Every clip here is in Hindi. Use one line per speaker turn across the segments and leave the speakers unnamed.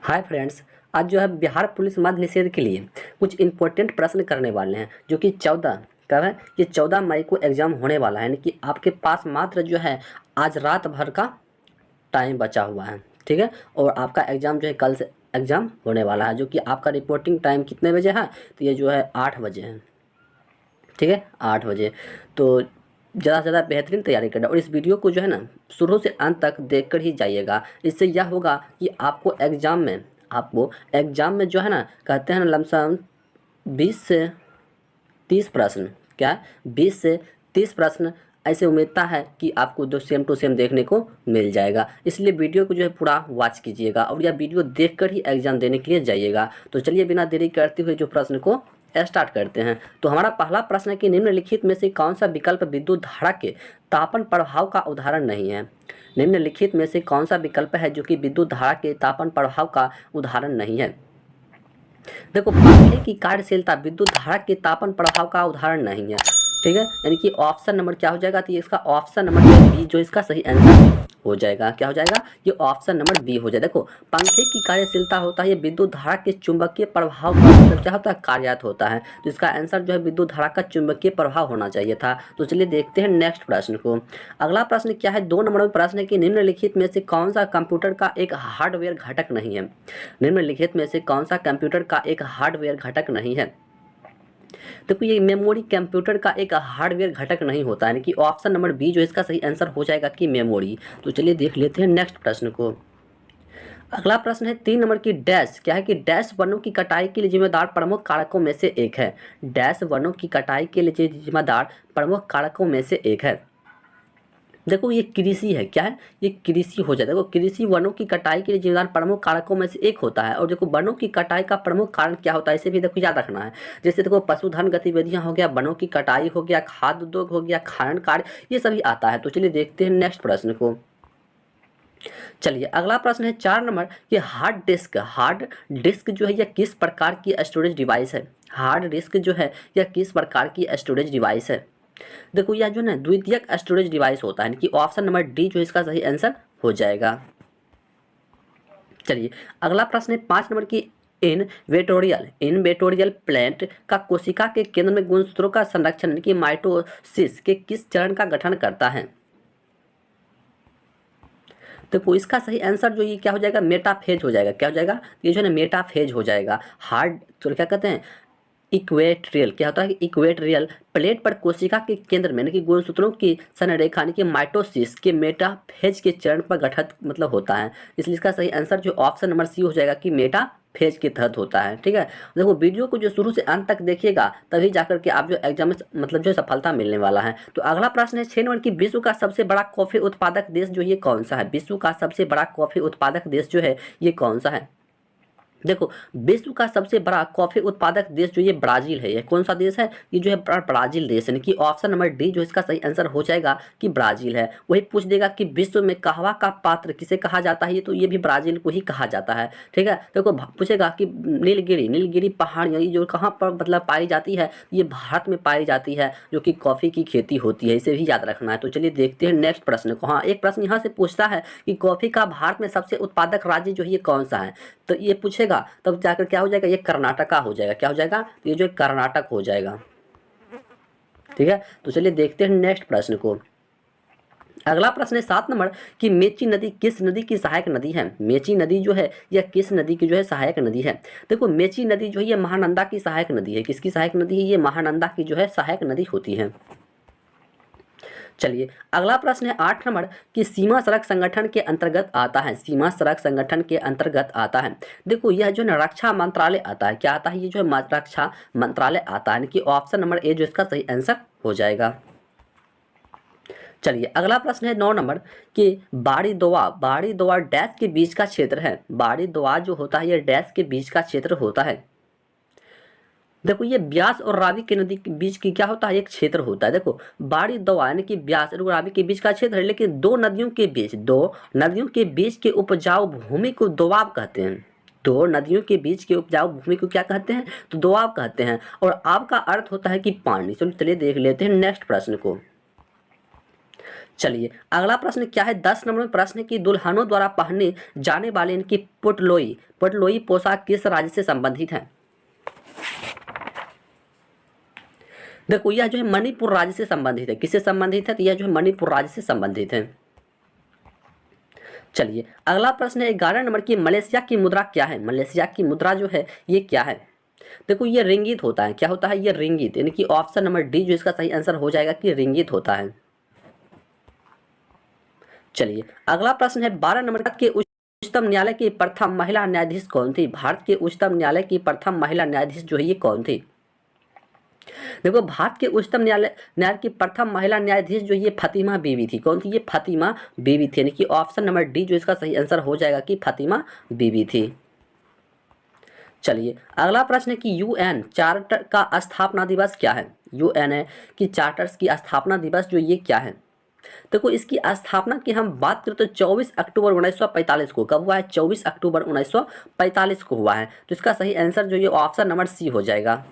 हाय फ्रेंड्स, आज जो है बिहार पुलिस मद्य निषेध के लिए कुछ इंपॉर्टेंट प्रश्न करने वाले हैं जो कि 14 कब है, ये 14 मई को एग्ज़ाम होने वाला है। यानी कि आपके पास मात्र जो है आज रात भर का टाइम बचा हुआ है, ठीक है। और आपका एग्ज़ाम जो है कल से एग्ज़ाम होने वाला है, जो कि आपका रिपोर्टिंग टाइम कितने बजे है, तो ये जो है 8 बजे है, ठीक है, 8 बजे। तो ज़्यादा से ज़्यादा बेहतरीन तैयारी करना और इस वीडियो को जो है ना शुरू से अंत तक देखकर ही जाइएगा। इससे यह होगा कि आपको एग्ज़ाम में जो है ना कहते हैं ना लमसम 20 से 30 प्रश्न, क्या 20 से 30 प्रश्न ऐसे उम्मीदता है कि आपको जो सेम टू सेम देखने को मिल जाएगा। इसलिए वीडियो को जो है पूरा वॉच कीजिएगा और यह वीडियो देखकर ही एग्ज़ाम देने के लिए जाइएगा। तो चलिए बिना देरी करते हुए जो प्रश्न को स्टार्ट करते हैं। तो हमारा पहला प्रश्न है कि निम्नलिखित में से कौन सा विकल्प विद्युत धारा के तापन प्रभाव का उदाहरण नहीं है। निम्नलिखित में से कौन सा विकल्प है जो कि विद्युत धारा के तापन प्रभाव का उदाहरण नहीं है। देखो, पंखे की कार्यशीलता विद्युत धारा के तापन प्रभाव का उदाहरण नहीं है, ठीक है। यानी कि ऑप्शन नंबर क्या हो जाएगा, तो ये इसका ऑप्शन नंबर बी जो इसका सही आंसर हो जाएगा। क्या हो जाएगा, ये ऑप्शन नंबर बी हो जाएगा। देखो, पंखे की कार्यशीलता होता है ये विद्युत धारा के चुंबकीय प्रभाव का मतलब क्या होता है, कार्यात होता है। तो इसका आंसर जो है विद्युत धारा का चुंबकीय प्रभाव होना चाहिए था। तो चलिए देखते हैं नेक्स्ट प्रश्न को। अगला प्रश्न क्या है, 2 नंबर में प्रश्न है कि निम्नलिखित में से कौन सा कंप्यूटर का एक हार्डवेयर घटक नहीं है। निम्नलिखित में से कौन सा कंप्यूटर का एक हार्डवेयर घटक नहीं है। देखो, ये मेमोरी कंप्यूटर का एक हार्डवेयर घटक नहीं होता है, यानी कि ऑप्शन नंबर बी जो इसका सही आंसर हो जाएगा कि मेमोरी। तो चलिए देख लेते हैं नेक्स्ट प्रश्न को। अगला प्रश्न है 3 नंबर की डैश, क्या है कि डैश वनों की कटाई के लिए जिम्मेदार प्रमुख कारकों में से एक है। डैश वनों की कटाई के लिए जिम्मेदार प्रमुख कारकों में से एक है। देखो, ये कृषि है, क्या है, ये कृषि हो जाता है। देखो, कृषि वनों की कटाई के लिए जिम्मेदार प्रमुख कारकों में से एक होता है। और देखो, वनों की कटाई का प्रमुख कारण क्या होता है, इसे भी देखो याद रखना है। जैसे देखो, पशुधन गतिविधियां हो गया, वनों की कटाई हो गया, खाद्य उद्योग हो गया, खनन कार्य, ये सभी आता है। तो चलिए देखते हैं नेक्स्ट प्रश्न को। चलिए अगला प्रश्न है 4 नंबर कि हार्ड डिस्क जो है यह किस प्रकार की स्टोरेज डिवाइस है। हार्ड डिस्क जो है यह किस प्रकार की स्टोरेज डिवाइस है। देखो, यह जो है ना द्वितीयक स्टोरेज डिवाइस होता है, कि ऑप्शन नंबर डी जो इसका सही आंसर हो जाएगा। चलिए अगला प्रश्न है 5 नंबर की इनवेटोरियल प्लांट का कोशिका के केंद्र में गुणसूत्रों का संरक्षण यानी कि माइटोसिस के किस चरण का गठन करता है। देखो, इसका सही आंसर जो ये क्या हो जाएगा, मेटाफेज हो जाएगा। क्या हो जाएगा, ये जो है ना मेटाफेज हो जाएगा। हार्ड तो क्या कहते हैं, इक्वेट्रियल, क्या होता है कि इक्वेट्रियल प्लेट पर कोशिका के केंद्र में यानी कि गुणसूत्रों की संरेखा यानी कि माइटोसिस के मेटाफेज के चरण पर गठन मतलब होता है। इसलिए इसका सही आंसर जो ऑप्शन नंबर सी हो जाएगा कि मेटाफेज के तहत होता है, ठीक है। देखो, वीडियो को जो शुरू से अंत तक देखिएगा तभी जाकर के आप जो एग्जाम में मतलब जो सफलता मिलने वाला है। तो अगला प्रश्न है 6 नंबर की विश्व का सबसे बड़ा कॉफी उत्पादक देश जो ये कौन सा है। विश्व का सबसे बड़ा कॉफी उत्पादक देश जो है ये कौन सा है। देखो, विश्व का सबसे बड़ा कॉफी उत्पादक देश जो ये ब्राजील है। ये कौन सा देश है, ये जो है ब्राजील देश, यानी कि ऑप्शन नंबर डी जो इसका सही आंसर हो जाएगा कि ब्राजील है। वही पूछ देगा कि विश्व में कहवा का पात्र किसे कहा जाता है, ये तो ये भी ब्राजील को ही कहा जाता है, ठीक है। देखो, पूछेगा कि नीलगिरी पहाड़ियाँ ये जो कहाँ पर मतलब पाई जाती है, ये भारत में पाई जाती है, जो कि कॉफ़ी की खेती होती है, इसे भी याद रखना है। तो चलिए देखते हैं नेक्स्ट प्रश्न को। हाँ, एक प्रश्न यहाँ से पूछता है कि कॉफ़ी का भारत में सबसे उत्पादक राज्य जो है ये कौन सा है। तो ये पूछेगा तब जाकर क्या हो जाएगा, ये कर्नाटका हो जाएगा। क्या हो जाएगा, तो ये जो कर्नाटक हो जाएगा, ठीक है। तो चलिए देखते हैं नेक्स्ट प्रश्न को। अगला प्रश्न है 7 नंबर कि मेची नदी किस नदी की सहायक नदी है। मेची नदी जो है यह किस नदी की जो है सहायक नदी है। देखो, मेची नदी जो है ये महानंदा की सहायक नदी है। किसकी सहायक नदी है, ये महानंदा की जो है सहायक नदी होती है। चलिए अगला प्रश्न है 8 नंबर कि सीमा सड़क संगठन के अंतर्गत आता है। सीमा सड़क संगठन के अंतर्गत आता है। देखो, यह जो है रक्षा मंत्रालय आता है। क्या आता है, ये जो है रक्षा मंत्रालय आता है, कि ऑप्शन नंबर ए जो इसका सही आंसर हो जाएगा। चलिए अगला प्रश्न है 9 नंबर कि बाड़ी दोआ डैश के बीच का क्षेत्र है। बाड़ी दोआ जो होता है ये डैश के बीच का क्षेत्र होता है। देखो, ये ब्यास और रावी के नदी के बीच की क्या होता है, एक क्षेत्र होता है। देखो, बाड़ी दवा यानी कि ब्यास और रावी के बीच का क्षेत्र है, लेकिन दो नदियों के बीच के उपजाऊ भूमि को दोआब कहते हैं। दो नदियों के बीच के उपजाऊ भूमि को क्या कहते हैं, तो दोआब कहते हैं। और आब का अर्थ होता है कि पानी। चलिए देख लेते हैं नेक्स्ट प्रश्न को। चलिए अगला प्रश्न क्या है, 10 नंबर में प्रश्न की दुल्हनों द्वारा पहने जाने वाले इनकी पुटलोई पुटलोई पोशाक किस राज्य से संबंधित है? देखो यह जो है मणिपुर राज्य से संबंधित है। किससे संबंधित है? तो यह जो है मणिपुर राज्य से संबंधित है। चलिए अगला प्रश्न है 11 नंबर की, मलेशिया की मुद्रा क्या है? मलेशिया की मुद्रा जो है ये क्या है? देखो ये रिंगित होता है। क्या होता है? ये रिंगित, यानी कि ऑप्शन नंबर डी जो इसका सही आंसर हो जाएगा कि रिंगित होता है। चलिए अगला प्रश्न है 12 नंबर के, उच्चतम न्यायालय की प्रथम महिला न्यायाधीश कौन थी? भारत के उच्चतम न्यायालय की प्रथम महिला न्यायाधीश जो है ये कौन थी? देखो भारत के उच्चतम न्यायालय की प्रथम महिला न्यायाधीश जो ये फातिमा बीबी थी। कौन थी? ये फातिमा बीबी थी, यानी कि ऑप्शन नंबर डी जो इसका सही आंसर हो जाएगा कि फातिमा बीबी थी। चलिए अगला प्रश्न है कि यूएन चार्टर का स्थापना दिवस क्या है? यूएन है कि चार्टर्स की स्थापना दिवस जो ये क्या है? देखो इसकी स्थापना की हम बात करें तो 24 अक्टूबर 1945 को। कब हुआ है? 24 अक्टूबर 1945 को हुआ है। तो इसका सही आंसर जो ये ऑप्शन नंबर सी हो जाएगा।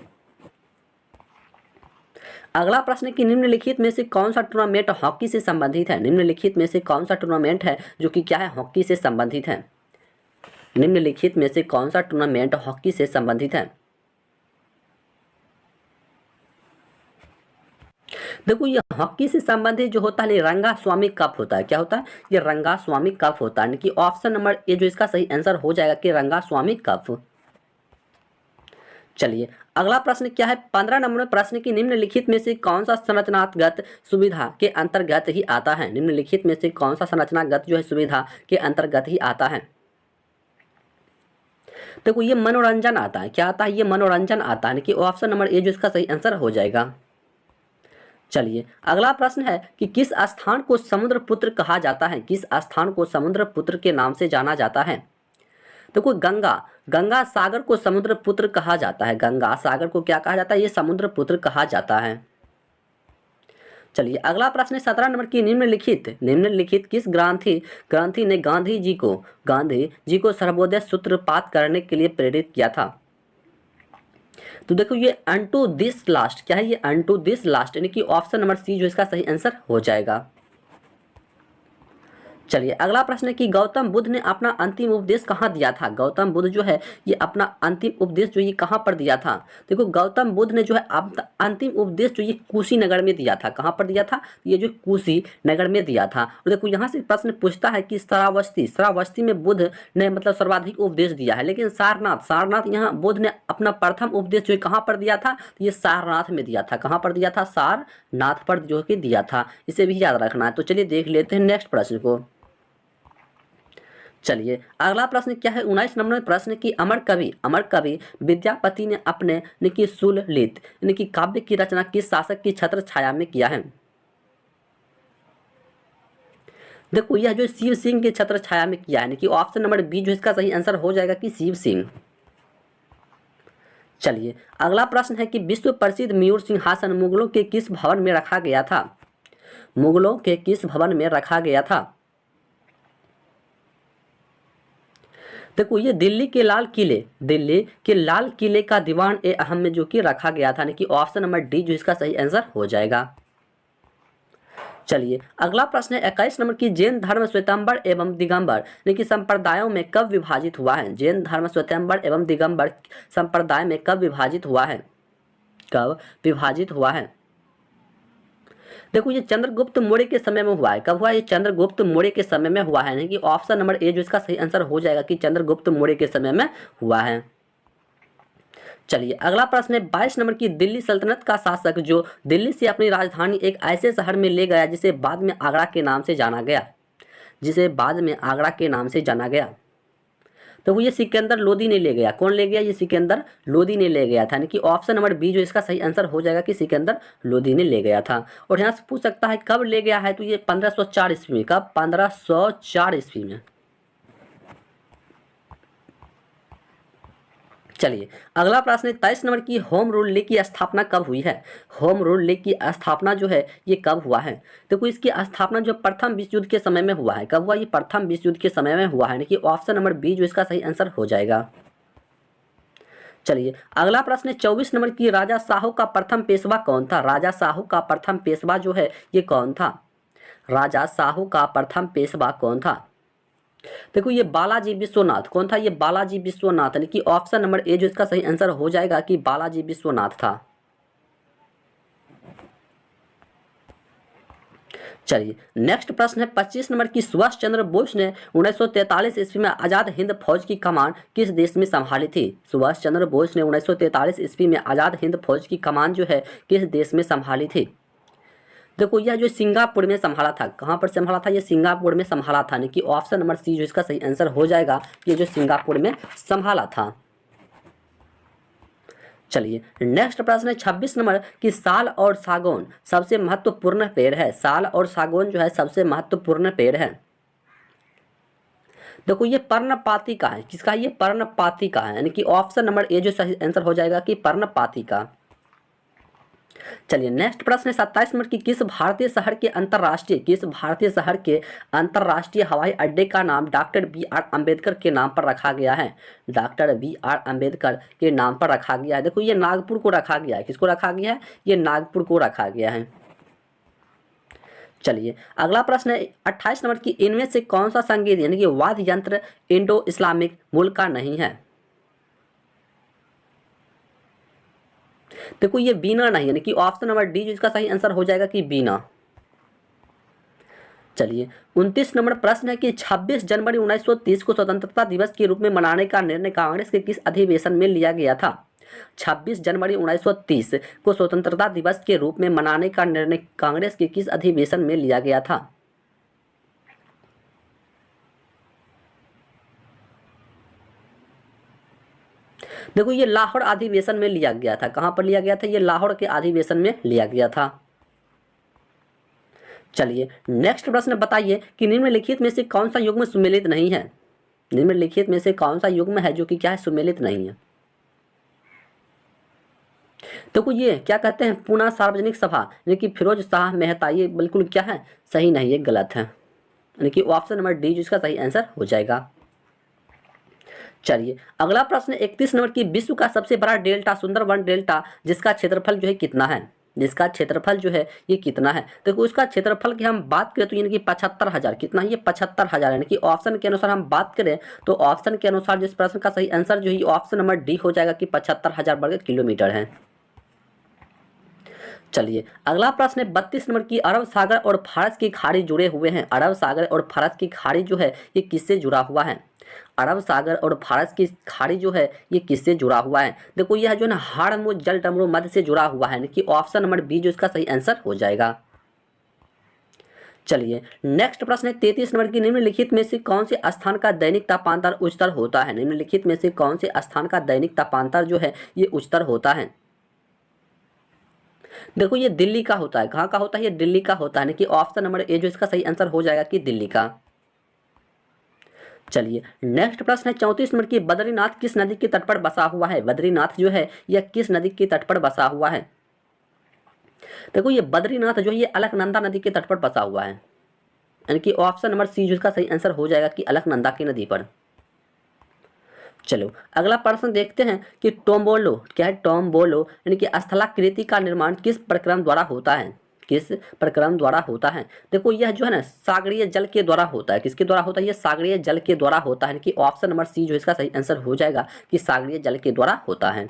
अगला प्रश्न कि निम्नलिखित में से कौन सा टूर्नामेंट हॉकी से संबंधित है? निम्नलिखित में से कौन सा टूर्नामेंट है जो कि क्या है? हॉकी से संबंधित है। निम्नलिखित में से कौन सा टूर्नामेंट हॉकी से संबंधित है? देखो ये हॉकी से संबंधित जो होता है रंगास्वामी कप होता है। क्या होता है? ये रंगास्वामी कप होता है, यानी कि ऑप्शन नंबर ए जो इसका सही आंसर हो जाएगा कि रंगास्वामी कप। चलिए अगला प्रश्न क्या है, 15 नंबर में प्रश्न की निम्नलिखित में से कौन सा संरचनागत सुविधा के अंतर्गत ही आता है? निम्नलिखित में से कौन सा संरचनागत जो है सुविधा के अंतर्गत ही आता है? देखो ये मनोरंजन आता है। क्या आता है? ये मनोरंजन आता है, कि ऑप्शन नंबर ए जो इसका सही आंसर हो जाएगा। चलिए अगला प्रश्न है कि किस स्थान को समुद्रपुत्र कहा जाता है? किस स्थान को समुद्रपुत्र के नाम से जाना जाता है? देखो गंगा सागर को समुद्रपुत्र कहा जाता है। गंगा सागर को क्या कहा जाता है? ये समुद्रपुत्र कहा जाता है। चलिए अगला प्रश्न है 17 नंबर की, निम्नलिखित किस ग्रंथी ने गांधी जी को सर्वोदय सूत्रपात करने के लिए प्रेरित किया था? तो देखो ये अनटू दिस लास्ट, क्या है? ये अनटू दिस लास्ट, यानी कि ऑप्शन नंबर सी जो इसका सही आंसर हो जाएगा। चलिए अगला प्रश्न है कि गौतम बुद्ध ने अपना अंतिम उपदेश कहाँ दिया था? गौतम बुद्ध जो है ये अपना अंतिम उपदेश जो ये कहाँ पर दिया था? देखो गौतम बुद्ध ने जो है अंतिम उपदेश जो ये कुशीनगर में दिया था। कहाँ पर दिया था? ये जो कुशीनगर में दिया था। और देखो यहाँ से प्रश्न पूछता है कि श्रावस्ती में बुद्ध ने मतलब सर्वाधिक उपदेश दिया है, लेकिन सारनाथ यहाँ बुद्ध ने अपना प्रथम उपदेश जो कहाँ पर दिया था? ये सारनाथ में दिया था। कहाँ पर दिया था? सारनाथ पर जो कि दिया था। इसे भी याद रखना है। तो चलिए देख लेते हैं नेक्स्ट प्रश्न को। चलिए अगला प्रश्न क्या है, 19 नंबर में प्रश्न की अमर कवि विद्यापति ने अपने सुललित यानी कि काव्य की रचना किस शासक की छत्र छाया में किया है? देखो यह जो शिव सिंह के छत्र छाया में किया है, यानी कि ऑप्शन नंबर बी जो इसका सही आंसर हो जाएगा कि शिव सिंह। चलिए अगला प्रश्न है कि विश्व प्रसिद्ध मयूर सिंहासन मुगलों के किस भवन में रखा गया था? मुगलों के किस भवन में रखा गया था? देखो ये दिल्ली के लाल किले का दीवान ए अहम में जो कि रखा गया था, यानी कि ऑप्शन नंबर डी जो इसका सही आंसर हो जाएगा। चलिए अगला प्रश्न है 21 नंबर की, जैन धर्म श्वेतांबर एवं दिगंबर यानी कि संप्रदायों में कब विभाजित हुआ है? जैन धर्म श्वेतांबर एवं दिगंबर संप्रदाय में कब विभाजित हुआ है? कब विभाजित हुआ है? देखो ये चंद्रगुप्त मौर्य के समय में हुआ है। कब हुआ? ये चंद्रगुप्त मौर्य के समय में हुआ है, यानी कि ऑप्शन नंबर ए जो इसका सही आंसर हो जाएगा कि चंद्रगुप्त मौर्य के समय में हुआ है। चलिए अगला प्रश्न है 22 नंबर की, दिल्ली सल्तनत का शासक जो दिल्ली से अपनी राजधानी एक ऐसे शहर में ले गया जिसे बाद में आगरा के नाम से जाना गया, तो वो ये सिकंदर लोदी ने ले गया। कौन ले गया? ये सिकंदर लोदी ने ले गया था, यानी कि ऑप्शन नंबर बी जो इसका सही आंसर हो जाएगा कि सिकंदर लोदी ने ले गया था। और यहाँ से पूछ सकता है कब ले गया है? तो ये 1504 ईस्वी में। कब? 1504 ईस्वी में। चलिए अगला प्रश्न है 23 नंबर की, होम रूल लीग की स्थापना कब हुई है? होम रूल लीग की स्थापना जो है ये कब हुआ है? देखो इसकी स्थापना जो प्रथम विश्व युद्ध के समय में हुआ है। कब हुआ? ये प्रथम विश्व युद्ध के समय में हुआ है, यानी कि ऑप्शन नंबर बी जो इसका सही आंसर हो जाएगा। चलिए अगला प्रश्न है 24 नंबर की, राजा साहू का प्रथम पेशवा कौन था? राजा साहू का प्रथम पेशवा जो है ये कौन था? राजा साहू का प्रथम पेशवा कौन था? देखो ये बालाजी विश्वनाथ। कौन था? ये बालाजी विश्वनाथ, यानी कि ऑप्शन नंबर ए जो इसका सही आंसर हो जाएगा कि बालाजी विश्वनाथ था। चलिए नेक्स्ट प्रश्न है 25 नंबर की, सुभाष चंद्र बोस ने 1943 ईस्वी में आज़ाद हिंद फौज की कमान किस देश में संभाली थी? सुभाष चंद्र बोस ने 1943 ईस्वी में आज़ाद हिंद फौज की कमान जो है किस देश में संभाली थी? देखो यह जो सिंगापुर में संभाला था। कहाँ पर संभाला था? ये सिंगापुर में संभाला था, यानी कि ऑप्शन नंबर सी जो इसका सही आंसर हो जाएगा, ये जो सिंगापुर में संभाला था। चलिए नेक्स्ट प्रश्न है 26 नंबर की, साल और सागौन सबसे महत्वपूर्ण पेड़ है। साल और सागौन जो है सबसे महत्वपूर्ण पेड़ है। देखो ये पर्णपाती का है। किसका? ये पर्णपाती का है, यानी कि ऑप्शन नंबर ए जो सही आंसर हो जाएगा कि पर्णपाती का। चलिए नेक्स्ट प्रश्न है 27 नंबर की, किस भारतीय शहर के अंतर्राष्ट्रीय हवाई अड्डे का नाम डॉक्टर बी.आर. अम्बेडकर के नाम पर रखा गया है? Doctor B R. अम्बेडकर के नाम पर रखा गया है। देखो ये नागपुर को रखा गया है। किसको रखा गया है? ये नागपुर को रखा गया है। चलिए अगला प्रश्न है 28 नंबर की, इनमें से कौन सा संगीत यानी कि वाद्य यंत्र इंडो इस्लामिक मूल का नहीं है? देखो ये बीना नहीं, यानी कि ऑप्शन नंबर डी जो इसका सही आंसर हो जाएगा कि बीना। चलिए 29 नंबर प्रश्न है कि 26 जनवरी 1930 को स्वतंत्रता दिवस के रूप में मनाने का निर्णय कांग्रेस के किस अधिवेशन में लिया गया था? 26 जनवरी 1930 को स्वतंत्रता दिवस के रूप में मनाने का निर्णय कांग्रेस के किस अधिवेशन में लिया गया था? देखो ये लाहौर अधिवेशन में लिया गया था। कहां पर लिया गया था? ये लाहौर के अधिवेशन में लिया गया था। चलिए नेक्स्ट प्रश्न बताइए कि निम्नलिखित में से कौन सा युग्म सुमेलित नहीं है? निम्नलिखित में से कौन सा युग्म है जो कि क्या है? सुमेलित नहीं है। देखो ये क्या कहते हैं? पुनः सार्वजनिक सभा, यानी कि फिरोज शाह मेहता। ये बिल्कुल क्या है? सही नहीं है, गलत है, यानी कि ऑप्शन नंबर डी जिसका सही आंसर हो जाएगा। चलिए अगला प्रश्न 31 नंबर की, विश्व का सबसे बड़ा डेल्टा सुंदरबन डेल्टा जिसका क्षेत्रफल जो है कितना है? जिसका क्षेत्रफल जो है ये कितना है? देखो उसका क्षेत्रफल की हम बात करें तो यानी कि 75,000। कितना? ये 75,000, यानी कि ऑप्शन के अनुसार हम बात करें तो ऑप्शन के अनुसार जिस प्रश्न का सही आंसर जो है ऑप्शन नंबर डी हो जाएगा कि 75,000 वर्ग किलोमीटर है। चलिए अगला प्रश्न है 32 नंबर की, अरब सागर और फारस की खाड़ी जुड़े हुए हैं। अरब सागर और फारस की खाड़ी जो है ये किससे जुड़ा हुआ है? अरब सागर और फारस की खाड़ी जो है ये किससे जुड़ा हुआ है? देखो यह जो है ना हाड़मुज जल डमरू मध्य से जुड़ा हुआ है, यानी कि ऑप्शन नंबर बी जो इसका सही आंसर हो जाएगा। चलिए नेक्स्ट प्रश्न है 33 नंबर की, निम्नलिखित में से कौन से स्थान का दैनिक तापांतर उच्चतर होता है? निम्नलिखित में से कौन से स्थान का दैनिक तापांतर जो है ये उच्चतर होता है? देखो ये दिल्ली का होता है। कहाँ का होता है? ये दिल्ली का होता है, यानी कि ऑप्शन नंबर ए जो इसका सही आंसर हो जाएगा कि दिल्ली का। चलिए नेक्स्ट प्रश्न है 34 नंबर की, बद्रीनाथ किस नदी के तट पर बसा हुआ है? बद्रीनाथ जो है यह किस नदी के तट पर बसा हुआ है? देखो ये बद्रीनाथ जो है ये अलकनंदा नदी के तट पर बसा हुआ है, यानी कि ऑप्शन नंबर सी जिसका सही आंसर हो जाएगा कि अलकनंदा की नदी पर। चलो अगला प्रश्न देखते हैं कि टोम्बोलो क्या है? टोम्बोलो यानी कि स्थलाकृति का निर्माण किस प्रक्रम द्वारा होता है? किस प्रक्रम द्वारा होता है? देखो यह जो है ना सागरीय जल के द्वारा होता है। किसके द्वारा होता है? ये सागरीय जल के द्वारा होता है, कि ऑप्शन नंबर सी जो इसका सही आंसर हो जाएगा कि सागरीय जल के द्वारा होता है।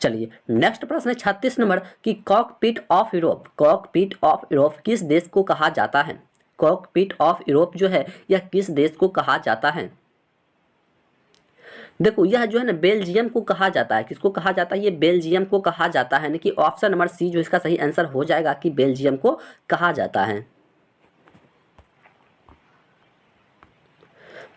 चलिए नेक्स्ट प्रश्न है 36 नंबर की, cockpit of Europe. Cockpit of Europe किस देश को कहा जाता है? कॉकपिट ऑफ यूरोप जो है यह किस देश को कहा जाता है? देखो यह जो है ना बेल्जियम को कहा जाता है। किसको कहा जाता है? ये बेल्जियम को कहा जाता है, यानी कि ऑप्शन नंबर सी जो इसका सही आंसर हो जाएगा कि बेल्जियम को कहा जाता है।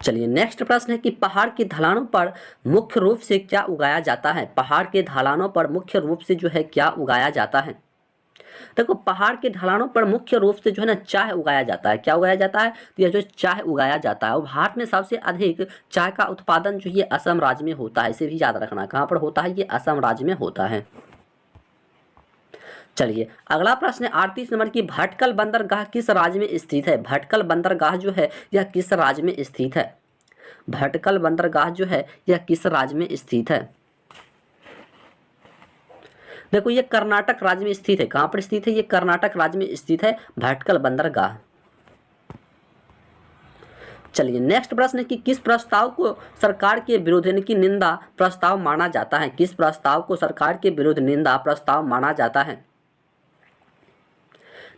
चलिए नेक्स्ट प्रश्न है कि पहाड़ की ढलानों पर मुख्य रूप से क्या उगाया जाता है? पहाड़ के ढलानों पर मुख्य रूप से जो है क्या उगाया जाता है? देखो पहाड़ के ढलानों पर मुख्य रूप से जो है ना चाय उगाया जाता है। क्या उगाया जाता है? तो यह जो चाय उगाया जाता है, और भारत में सबसे अधिक चाय का उत्पादन जो ये असम राज्य में होता है। इसे भी याद रखना। कहाँ पर होता है? ये असम राज्य में होता है। चलिए अगला प्रश्न है 38 नंबर की, भटकल बंदरगाह किस राज्य में स्थित है? भटकल बंदरगाह जो है यह किस राज्य में स्थित है? भटकल बंदरगाह जो है यह किस राज्य में स्थित है? देखो ये कर्नाटक राज्य में स्थित है। कहाँ पर स्थित है? ये कर्नाटक राज्य में स्थित है, भटकल बंदरगाह। चलिए नेक्स्ट प्रश्न है कि किस प्रस्ताव को सरकार के विरुद्ध यानी कि निंदा प्रस्ताव माना जाता है? किस प्रस्ताव को सरकार के विरुद्ध निंदा प्रस्ताव माना जाता है?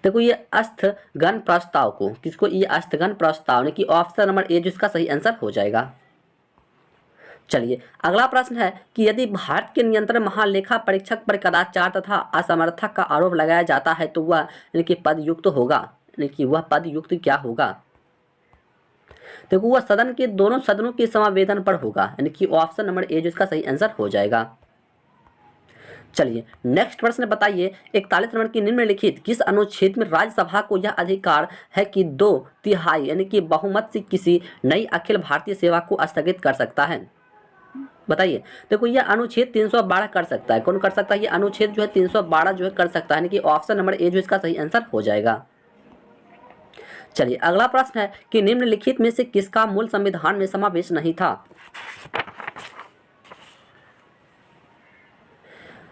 देखो ये स्थगन प्रस्ताव को, किसको? ये स्थगन प्रस्ताव यानी कि ऑप्शन नंबर ए जिसका सही आंसर हो जाएगा। चलिए अगला प्रश्न है कि यदि भारत के नियंत्रण महालेखा परीक्षक पर कदाचार तथा असमर्थता का आरोप लगाया जाता है तो वह यानी कि पदयुक्त होगा, यानी कि वह पदयुक्त क्या होगा? देखो वह सदन के दोनों सदनों के समावेदन पर होगा, यानी कि ऑप्शन नंबर ए जिसका सही आंसर हो जाएगा। चलिए नेक्स्ट प्रश्न बताइए 41 नंबर की निम्नलिखित किस अनुच्छेद में राज्यसभा को यह अधिकार है कि 2/3 यानी कि बहुमत से किसी नई अखिल भारतीय सेवा को स्थगित कर सकता है? बताइए। देखो ये अनुच्छेद 312 कर सकता है। कौन कर सकता है? ये अनुच्छेद जो है 312 जो है कर सकता है, यानी कि ऑप्शन नंबर ए जो इसका सही आंसर हो जाएगा। चलिए अगला प्रश्न है कि निम्नलिखित में से किसका मूल संविधान में समावेश नहीं था?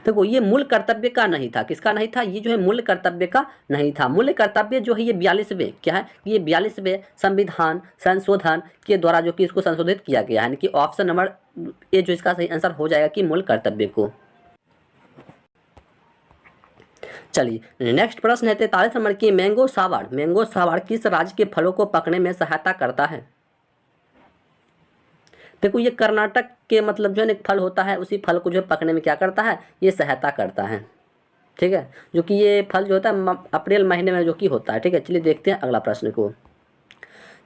देखो ये मूल कर्तव्य का नहीं था। किसका नहीं था? ये जो है मूल कर्तव्य का नहीं था। मूल कर्तव्य जो है ये 42वें क्या है? ये 42वें संविधान संशोधन के द्वारा जो कि इसको संशोधित किया गया है, यानी कि ऑप्शन नंबर ए जो इसका सही आंसर हो जाएगा कि मूल कर्तव्य को। चलिए नेक्स्ट प्रश्न है 43 नंबर की मैंगो सावाड़। मैंगो सावाड़ किस राज्य के फलों को पकने में सहायता करता है? देखो ये कर्नाटक के मतलब जो है एक फल होता है, उसी फल को जो है पकने में क्या करता है? ये सहायता करता है। ठीक है, जो कि ये फल जो होता है अप्रैल महीने में जो कि होता है। ठीक है, चलिए देखते हैं अगला प्रश्न को।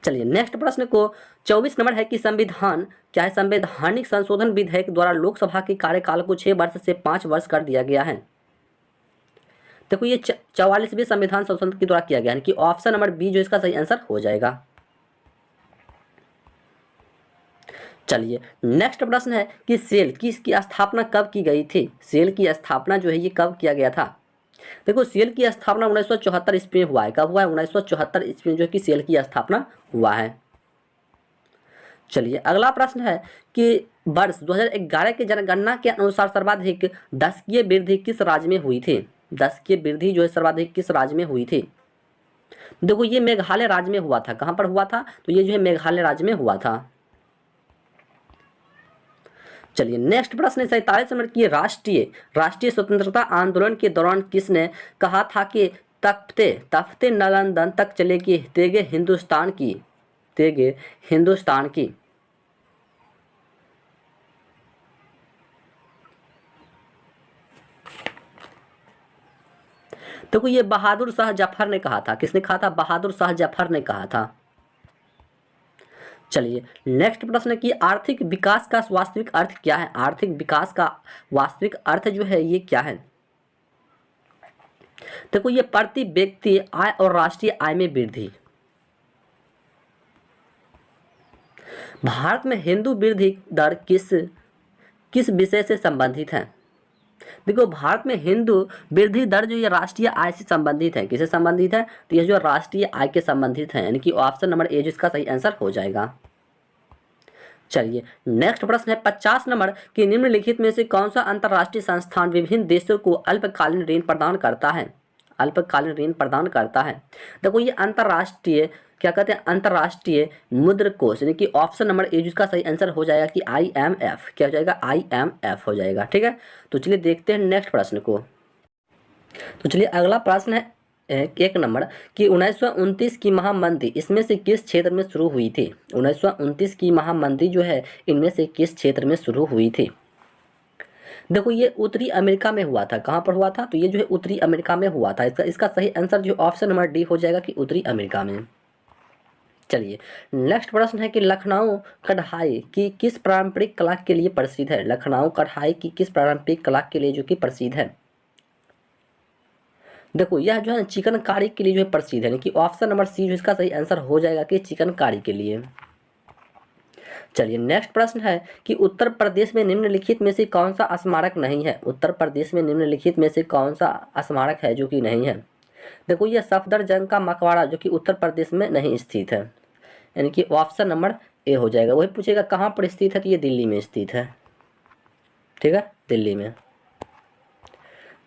चलिए नेक्स्ट प्रश्न को 24 नंबर है कि संविधान क्या है? संवैधानिक संशोधन विधेयक द्वारा लोकसभा के कार्यकाल को 6 वर्ष से 5 वर्ष कर दिया गया है। देखो ये 44वें संविधान संशोधन के द्वारा किया गया है, कि ऑप्शन नंबर बी जो इसका सही आंसर हो जाएगा। चलिए नेक्स्ट प्रश्न है कि सेल की स्थापना कब की गई थी? सेल की स्थापना जो है ये कब किया गया था? देखो सेल की स्थापना 1974 ईस्वी में हुआ है। कब हुआ है? 1974 ईस्वी में जो कि सेल की स्थापना हुआ है। चलिए अगला प्रश्न है कि वर्ष 2011 की जनगणना के अनुसार सर्वाधिक दशकीय वृद्धि किस राज्य में हुई थी? दशकीय वृद्धि जो है सर्वाधिक किस राज्य में हुई थी? देखो ये मेघालय राज्य में हुआ था। कहाँ पर हुआ था? तो ये जो है मेघालय राज्य में हुआ था। चलिए नेक्स्ट प्रश्न है 47 नंबर की राष्ट्रीय स्वतंत्रता आंदोलन के दौरान किसने कहा था कि तख्ते तख्ते नालंदन तक चलेगी तेगे हिंदुस्तान की? देखो ये बहादुर शाह जफर ने कहा था। किसने कहा था? बहादुर शाह जफर ने कहा था। चलिए नेक्स्ट प्रश्न है कि आर्थिक विकास का वास्तविक अर्थ क्या है? आर्थिक विकास का वास्तविक अर्थ जो है ये क्या है? देखो ये प्रति व्यक्ति आय और राष्ट्रीय आय में वृद्धि। भारत में हिंदू वृद्धि दर किस विषय से संबंधित है? देखो भारत में हिंदू वृद्धि दर जो ये राष्ट्रीय आय से संबंधित है। किससे संबंधित है? तो ये जो राष्ट्रीय आय के संबंधित है, यानी कि ऑप्शन नंबर ए जिसका सही आंसर हो जाएगा। चलिए नेक्स्ट प्रश्न है 50 नंबर कि निम्नलिखित में से कौन सा अंतर्राष्ट्रीय संस्थान विभिन्न देशों को अल्पकालीन ऋण प्रदान करता है? अल्पकालीन ऋण प्रदान करता है। देखो ये अंतर्राष्ट्रीय क्या कहते हैं? अंतर्राष्ट्रीय मुद्रा कोष, यानी कि ऑप्शन नंबर ए जिसका सही आंसर हो जाएगा कि IMF। क्या हो जाएगा? IMF हो जाएगा। ठीक है, तो चलिए देखते हैं नेक्स्ट प्रश्न को। तो चलिए अगला प्रश्न है 1 नंबर कि 1929 की महामंदी इसमें से किस क्षेत्र में शुरू हुई थी? 1929 की महामंदी जो है इनमें से किस क्षेत्र में शुरू हुई थी? देखो ये उत्तरी अमेरिका में हुआ था। कहाँ पर हुआ था? तो ये जो है उत्तरी अमेरिका में हुआ था। इसका सही आंसर जो ऑप्शन नंबर डी हो जाएगा कि उत्तरी अमेरिका में। चलिए नेक्स्ट प्रश्न है कि लखनऊ कढ़ाई की किस पारंपरिक कला के लिए प्रसिद्ध है? लखनऊ कढ़ाई की किस पारंपरिक कला के लिए जो कि प्रसिद्ध है? देखो यह जो है चिकनकारी के लिए जो है प्रसिद्ध है, यानी कि ऑप्शन नंबर सी जो इसका सही आंसर हो जाएगा कि चिकनकारी के लिए। चलिए नेक्स्ट प्रश्न है कि उत्तर प्रदेश में निम्नलिखित में से कौन सा स्मारक नहीं है? उत्तर प्रदेश में निम्नलिखित में से कौन सा स्मारक है जो कि नहीं है? देखो यह सफदरजंग का मकबरा जो कि उत्तर प्रदेश में नहीं स्थित है, यानी कि ऑप्शन नंबर ए हो जाएगा। वही पूछेगा कहाँ पर स्थित है, तो ये दिल्ली में स्थित है। ठीक है, दिल्ली में।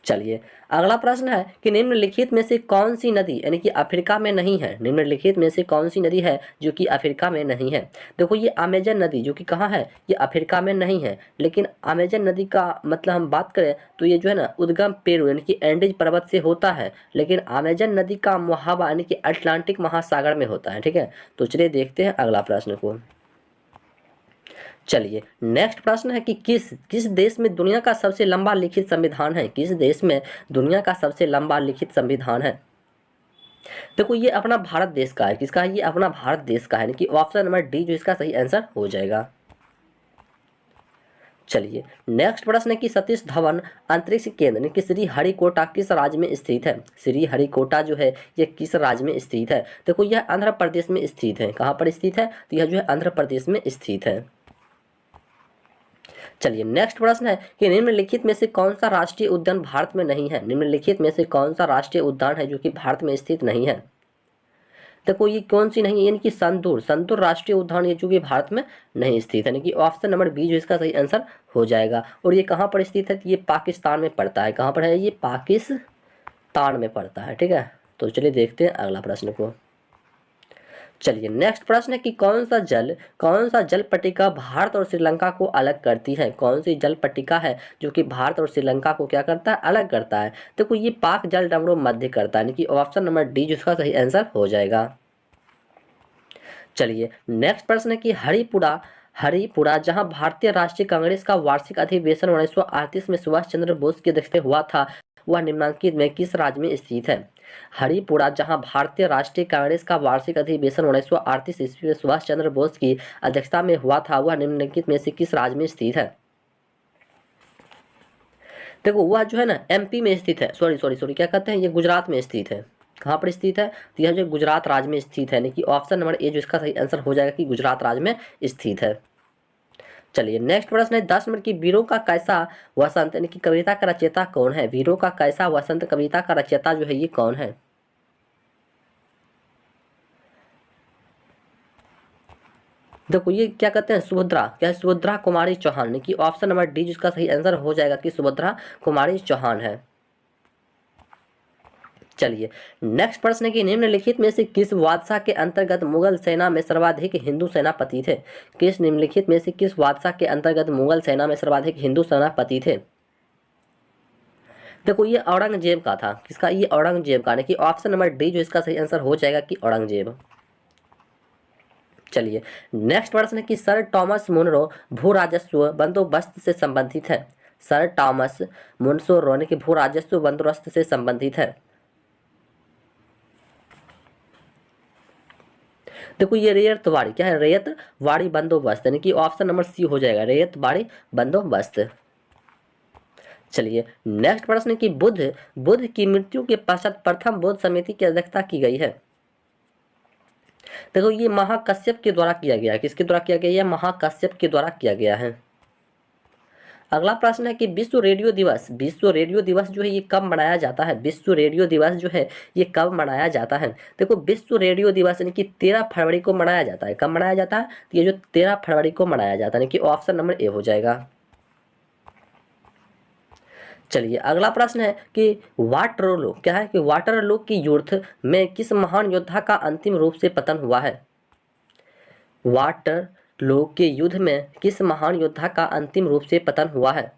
चलिए अगला प्रश्न है कि निम्नलिखित में से कौन सी नदी यानी कि अफ्रीका में नहीं है, निम्नलिखित में से कौन सी नदी है जो कि अफ्रीका में नहीं है। देखो ये अमेजन नदी जो कि कहाँ है, ये अफ्रीका में नहीं है, लेकिन अमेजन नदी का मतलब हम बात करें तो ये जो है ना उद्गम पेरू यानी कि एंडीज पर्वत से होता है, लेकिन अमेजन नदी का मुहावा यानी कि अटलांटिक महासागर में होता है। ठीक है, तो चलिए देखते हैं अगला प्रश्न को। चलिए नेक्स्ट प्रश्न है कि किस किस देश में दुनिया का सबसे लंबा लिखित संविधान है, किस देश में दुनिया का सबसे लंबा लिखित संविधान है। देखो ये अपना भारत देश का है, किसका है, ये अपना भारत देश का है, यानी कि ऑप्शन नंबर डी जो इसका सही आंसर हो जाएगा। चलिए नेक्स्ट प्रश्न है कि सतीश धवन अंतरिक्ष केंद्र यानी कि श्रीहरिकोटा किस राज्य में स्थित है। श्रीहरिकोटा जो है ये किस राज्य में स्थित है। देखो यह आंध्र प्रदेश में स्थित है। कहाँ पर स्थित है, तो यह जो है आंध्र प्रदेश में स्थित है। चलिए नेक्स्ट प्रश्न है कि निम्नलिखित में से कौन सा राष्ट्रीय उद्यान भारत में नहीं है। निम्नलिखित में से कौन सा राष्ट्रीय उद्यान है जो कि भारत में स्थित नहीं है। देखो ये कौन सी नहीं है, यानी कि संतूर संतूर राष्ट्रीय उद्यान ये जो कि भारत में नहीं स्थित है, यानी कि ऑप्शन नंबर बी जो इसका सही आंसर हो जाएगा। और ये कहाँ पर स्थित है, तो ये पाकिस्तान में पड़ता है। कहाँ पर है, ये पाकिस्तान में पड़ता है। ठीक है, तो चलिए देखते हैं अगला प्रश्न को। चलिए नेक्स्ट प्रश्न है कि कौन सा जल पट्टिका भारत और श्रीलंका को अलग करती है। कौन सी जल पट्टिका है जो कि भारत और श्रीलंका को क्या करता है, अलग करता है। देखो ये पाक जल डमरू मध्य करता है, यानी कि ऑप्शन नंबर डी जिसका सही आंसर हो जाएगा। चलिए नेक्स्ट प्रश्न है कि हरिपुरा जहां भारतीय राष्ट्रीय कांग्रेस का वार्षिक अधिवेशन 1938 में सुभाष चंद्र बोस की अध्यक्षता हुआ था, वह निम्नलिखित में किस राज्य में स्थित है। हरिपुरा जहां भारतीय राष्ट्रीय कांग्रेस का वार्षिक अधिवेशन 1938 ईस्वी में सुभाष चंद्र बोस की अध्यक्षता में हुआ था, वह निम्नलिखित में से किस राज्य में स्थित है। देखो वह जो है ना एमपी में स्थित है, सॉरी क्या कहते हैं, ये गुजरात में स्थित है। कहाँ पर स्थित है, तो यह जो गुजरात राज्य में स्थित है, यानी कि ऑप्शन नंबर ए जो इसका सही आंसर हो जाएगा कि गुजरात राज्य में स्थित है। चलिए नेक्स्ट प्रश्न है 10 मिनट की वीरों का कैसा वसंत यानी कि कविता का रचयिता कौन है। वीरों का कैसा वसंत कविता का रचयिता जो है ये कौन है। देखो ये क्या कहते हैं, सुभद्रा, क्या है, सुभद्रा कुमारी चौहान, यानी कि ऑप्शन नंबर डी जिसका सही आंसर हो जाएगा कि सुभद्रा कुमारी चौहान है। चलिए नेक्स्ट प्रश्न है कि निम्नलिखित में से किस बादशाह के अंतर्गत मुगल सेना में सर्वाधिक हिंदू सेनापति थे। किस निम्नलिखित में से किस बादशाह के अंतर्गत मुगल सेना में सर्वाधिक हिंदू सेनापति थे। देखो ये औरंगजेब का था, किसका, ये औरंगजेब का, यानी कि ऑप्शन नंबर डी जो इसका सही आंसर हो जाएगा कि औरंगजेब। चलिए नेक्स्ट प्रश्न है कि सर टॉमस मुनरो भू राजस्व बंदोबस्त से संबंधित है। सर टॉमस मुनरो यानी कि भू राजस्व बंदोबस्त से संबंधित है। देखो ये रैयतवाड़ी, क्या है, रैयतवाड़ी बंदोबस्त, यानी कि ऑप्शन नंबर सी हो जाएगा रैयतवाड़ी बंदोबस्त। चलिए नेक्स्ट प्रश्न कि बुद्ध की मृत्यु के पश्चात प्रथम बौद्ध समिति की अध्यक्षता की गई है। देखो ये महाकश्यप के द्वारा किया गया है। किसके द्वारा किया गया है, महाकश्यप के द्वारा किया गया है। अगला प्रश्न है कि विश्व रेडियो दिवस जो है ये कब मनाया जाता है। विश्व रेडियो दिवस जो है ये कब मनाया जाता है। देखो विश्व रेडियो दिवस यानी कि 13 फरवरी को मनाया जाता है। कब मनाया जाता है, तो ये जो 13 फरवरी को मनाया जाता है, यानी कि ऑप्शन नंबर ए हो जाएगा। चलिए अगला प्रश्न है कि वाटरलू, क्या है कि वाटरलू की युद्ध में किस महान योद्धा का अंतिम रूप से पतन हुआ है। वाटरलू के युद्ध में किस महान योद्धा का अंतिम रूप से पतन हुआ है।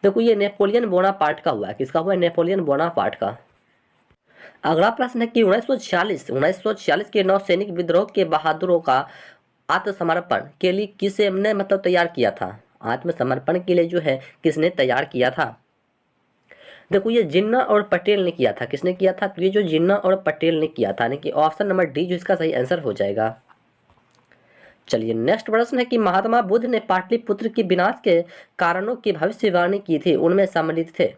देखो ये नेपोलियन बोनापार्ट का हुआ है। किसका हुआ है, नेपोलियन बोनापार्ट का। अगला प्रश्न है कि 1946 के नौसैनिक विद्रोह के बहादुरों का आत्मसमर्पण के लिए किसे ने मतलब तैयार किया था। आत्मसमर्पण के लिए जो है किसने तैयार किया था। देखो ये जिन्ना और पटेल ने किया था। किसने किया था, तो ये जो जिन्ना और पटेल ने किया था, यानी कि ऑप्शन नंबर डी जो इसका सही आंसर हो जाएगा। चलिए नेक्स्ट प्रश्न है कि महात्मा बुद्ध ने पाटलिपुत्र के विनाश के कारणों की भविष्यवाणी की थी, उनमें सम्मिलित थे।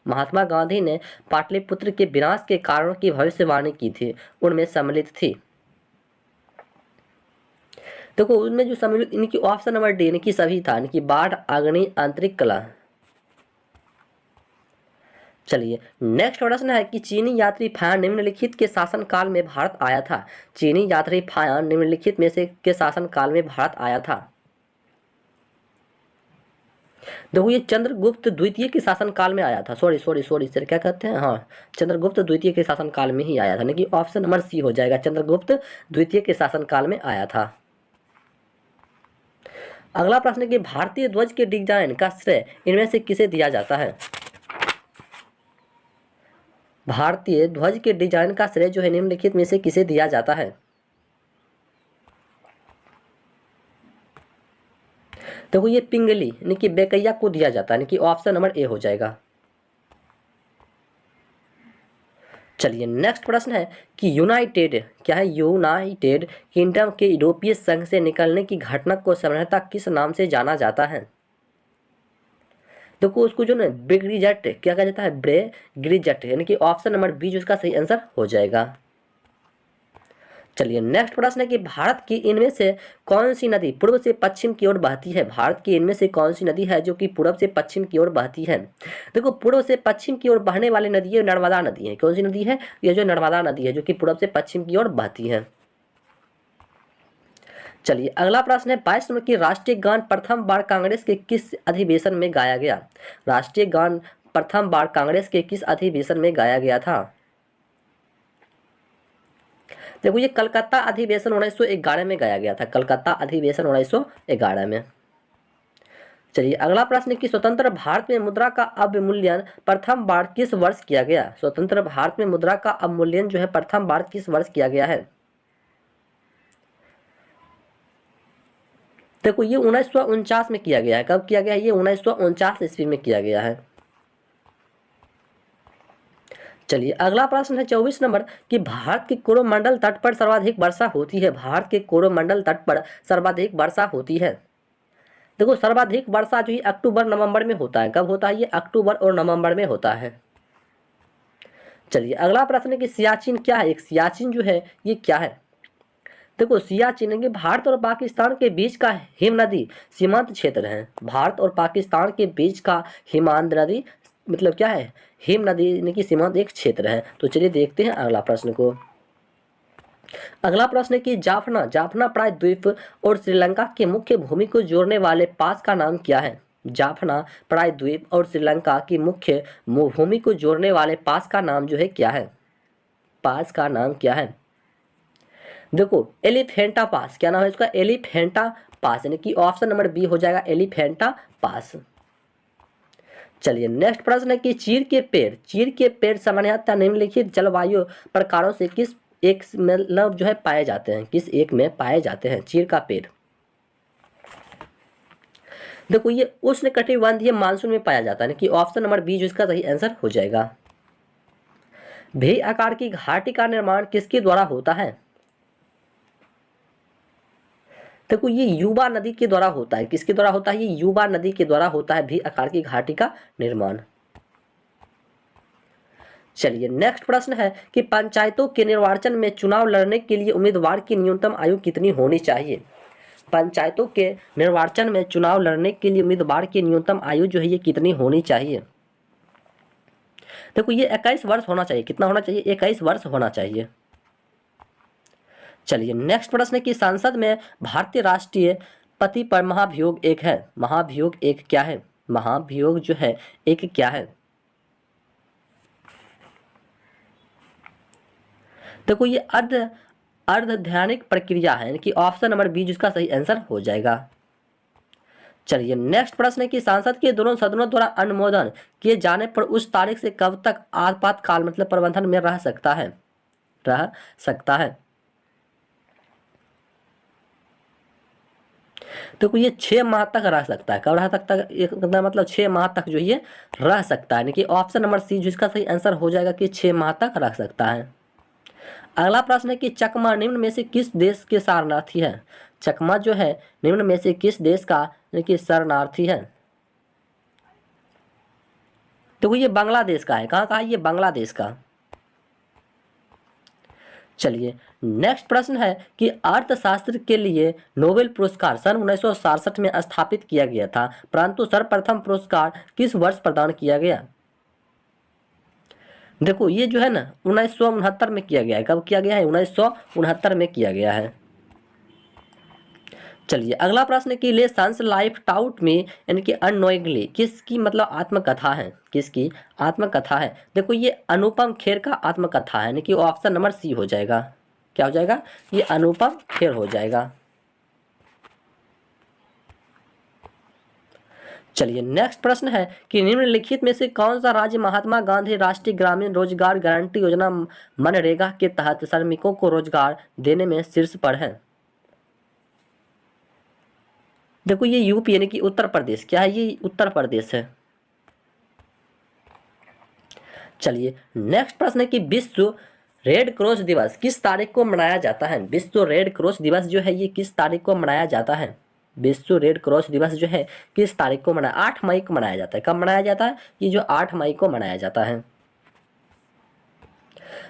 महात्मा गांधी ने पाटलिपुत्र के विनाश के कारणों की भविष्यवाणी की थी, उनमें सम्मिलित थी। देखो उनमें जो सम्मिलित इनकी ऑप्शन नंबर डी यानी कि सभी था, यानी कि बाढ़, अग्नि, आंतरिक कलह। चलिए नेक्स्ट प्रश्न है कि चीनी यात्री फायान निम्नलिखित के शासन काल में भारत आया था। चीनी यात्री फायान निम्नलिखित में से के शासन काल में भारत आया था। देखो ये चंद्रगुप्त द्वितीय के शासनकाल में आया था। सॉरी सर, क्या कहते हैं, हाँ चंद्रगुप्त द्वितीय के शासनकाल में ही आया था, यानी कि ऑप्शन नंबर सी हो जाएगा, चंद्रगुप्त द्वितीय के शासनकाल में आया था। अगला प्रश्न है कि भारतीय ध्वज के डिजाइन का श्रेय इनमें से किसे दिया जाता है? भारतीय ध्वज के डिजाइन का श्रेय जो है निम्नलिखित में से किसे दिया जाता है? देखो ये पिंगली यानी कि बेकैया को दिया जाता है, यानी कि ऑप्शन नंबर ए हो जाएगा। चलिए नेक्स्ट प्रश्न है कि यूनाइटेड क्या है, यूनाइटेड किंगडम के यूरोपीय संघ से निकलने की घटना को सामान्यतः किस नाम से जाना जाता है? देखो उसको जो ना ब्रेग्जिट क्या कहा जाता है, ब्रेग्जिट, यानी कि ऑप्शन नंबर बी जो इसका सही आंसर हो जाएगा। चलिए नेक्स्ट प्रश्न है कि भारत की इनमें से कौन सी नदी पूर्व से पश्चिम की ओर बहती है? भारत की इनमें से कौन सी नदी है जो कि पूर्व से पश्चिम की ओर बहती है? देखो पूर्व से पश्चिम की ओर बहने वाली नदी है नर्मदा नदी है। कौन सी नदी है? ये जो नर्मदा नदी है जो कि पूर्व से पश्चिम की ओर बहती है। चलिए अगला प्रश्न है 22 नंबर की राष्ट्रीय गान प्रथम बार कांग्रेस के किस अधिवेशन में गाया गया? राष्ट्रीय गान प्रथम बार कांग्रेस के किस अधिवेशन में गाया गया था? देखो ये कलकत्ता अधिवेशन 1911 में गाया गया था, कलकत्ता अधिवेशन 1911 में। चलिए अगला प्रश्न है कि स्वतंत्र भारत में मुद्रा का अवमूल्यन प्रथम बार किस वर्ष किया गया? स्वतंत्र भारत में मुद्रा का अवमूल्यन जो है प्रथम बार किस वर्ष किया गया है? देखो ये 1949 में किया गया है। कब किया गया है? ये 1949 ईस्वी में किया गया है। चलिए अगला प्रश्न है 24 नंबर कि भारत के कोरोमंडल तट पर सर्वाधिक वर्षा होती है? भारत के कोरोमंडल तट पर सर्वाधिक वर्षा होती है। देखो सर्वाधिक वर्षा जो है अक्टूबर नवंबर में होता है। कब होता है? ये अक्टूबर और नवंबर में होता है। चलिए अगला प्रश्न है कि सियाचिन क्या है? एक सियाचिन जो है ये क्या है? देखो सियाचिन के भारत और पाकिस्तान के बीच का हिम नदी सीमांत क्षेत्र है। भारत और पाकिस्तान के बीच का हिमांत नदी मतलब क्या है? हिम नदी यानी कि सीमांत एक क्षेत्र है। तो चलिए देखते हैं अगला प्रश्न को। अगला प्रश्न है कि जाफना जाफना प्रायद्वीप और श्रीलंका के मुख्य भूमि को जोड़ने वाले पास का नाम क्या है? जाफना प्रायद्वीप और श्रीलंका की मुख्य भूमि को जोड़ने वाले पास का नाम जो है क्या है? पास का नाम क्या है? देखो एलिफेंटा पास, क्या नाम है इसका? एलिफेंटा पास, यानी कि ऑप्शन नंबर बी हो जाएगा एलिफेंटा पास। चलिए नेक्स्ट प्रश्न है कि चीड़ के पेड़ सामान्यतः निम्नलिखित जलवायु प्रकारों से किस एक मतलब जो है पाए जाते हैं? किस एक में पाए जाते हैं चीड़ का पेड़? देखो ये उष्णकटिबंधीय मानसून में पाया जाता है कि ऑप्शन नंबर बी जो इसका सही आंसर हो जाएगा। भी आकार की घाटी का निर्माण किसके द्वारा होता है? देखो ये युवा नदी के द्वारा होता है। किसके द्वारा होता है? ये युवा नदी के द्वारा होता है भी आकार की घाटी का निर्माण। चलिए नेक्स्ट प्रश्न है कि पंचायतों के निर्वाचन में चुनाव लड़ने के लिए उम्मीदवार की न्यूनतम आयु कितनी होनी चाहिए? पंचायतों के निर्वाचन में चुनाव लड़ने के लिए उम्मीदवार की न्यूनतम आयु जो है ये कितनी होनी चाहिए? देखो ये 21 वर्ष होना चाहिए। कितना होना चाहिए? 21 वर्ष होना चाहिए। चलिए नेक्स्ट प्रश्न है कि संसद में भारतीय राष्ट्रीय पति पर महाभियोग एक है। महाभियोग एक क्या है? महाभियोग जो है एक क्या है? देखो ये अर्धध्यानिक प्रक्रिया है, कि ऑप्शन नंबर बी जिसका सही आंसर हो जाएगा। चलिए नेक्स्ट प्रश्न है कि सांसद के दोनों सदनों द्वारा अनुमोदन किए जाने पर उस तारीख से कब तक आपातकाल मतलब प्रबंधन में रह सकता है? रह सकता है। देखो ये 6 माह तक रह सकता है। कब रह सकता है? एक मतलब 6 माह तक जो ये रह सकता है, यानी कि ऑप्शन नंबर सी जिसका सही आंसर हो जाएगा कि 6 माह तक रह सकता है। अगला प्रश्न है कि चकमा निम्न में से किस देश के शरणार्थी है? चकमा जो है निम्न में से किस देश का कि शरणार्थी है? देखो ये बांग्लादेश का है। कहाँ का है? ये बांग्लादेश का। चलिए नेक्स्ट प्रश्न है कि अर्थशास्त्र के लिए नोबेल पुरस्कार सन 1967 में स्थापित किया गया था, परंतु सर्वप्रथम पुरस्कार किस वर्ष प्रदान किया गया? देखो ये जो है ना 1969 में किया गया है। कब किया गया है? 1969 में किया गया है। चलिए अगला प्रश्न कि ले सन्स लाइफ टाउट में यानी कि अननोइंगली किसकी मतलब आत्मकथा है, किसकी आत्मकथा है। देखो ये अनुपम खेर का आत्मकथा है, यानी कि ऑप्शन नंबर सी हो जाएगा। क्या हो जाएगा, ये अनुपम खेर हो जाएगा। चलिए नेक्स्ट प्रश्न है कि निम्नलिखित में से कौन सा राज्य महात्मा गांधी राष्ट्रीय ग्रामीण रोजगार गारंटी योजना मनरेगा के तहत श्रमिकों को रोजगार देने में शीर्ष पर है। देखो ये यूपी यानी कि उत्तर प्रदेश, क्या है ये उत्तर प्रदेश है। चलिए नेक्स्ट प्रश्न है कि विश्व रेड क्रॉस दिवस किस तारीख को मनाया जाता है। विश्व रेड क्रॉस दिवस जो है ये किस तारीख को मनाया जाता है। विश्व रेड क्रॉस दिवस जो है किस तारीख को मनाया, 8 मई को मनाया जाता है। कब मनाया जाता है, ये जो 8 मई को मनाया जाता है।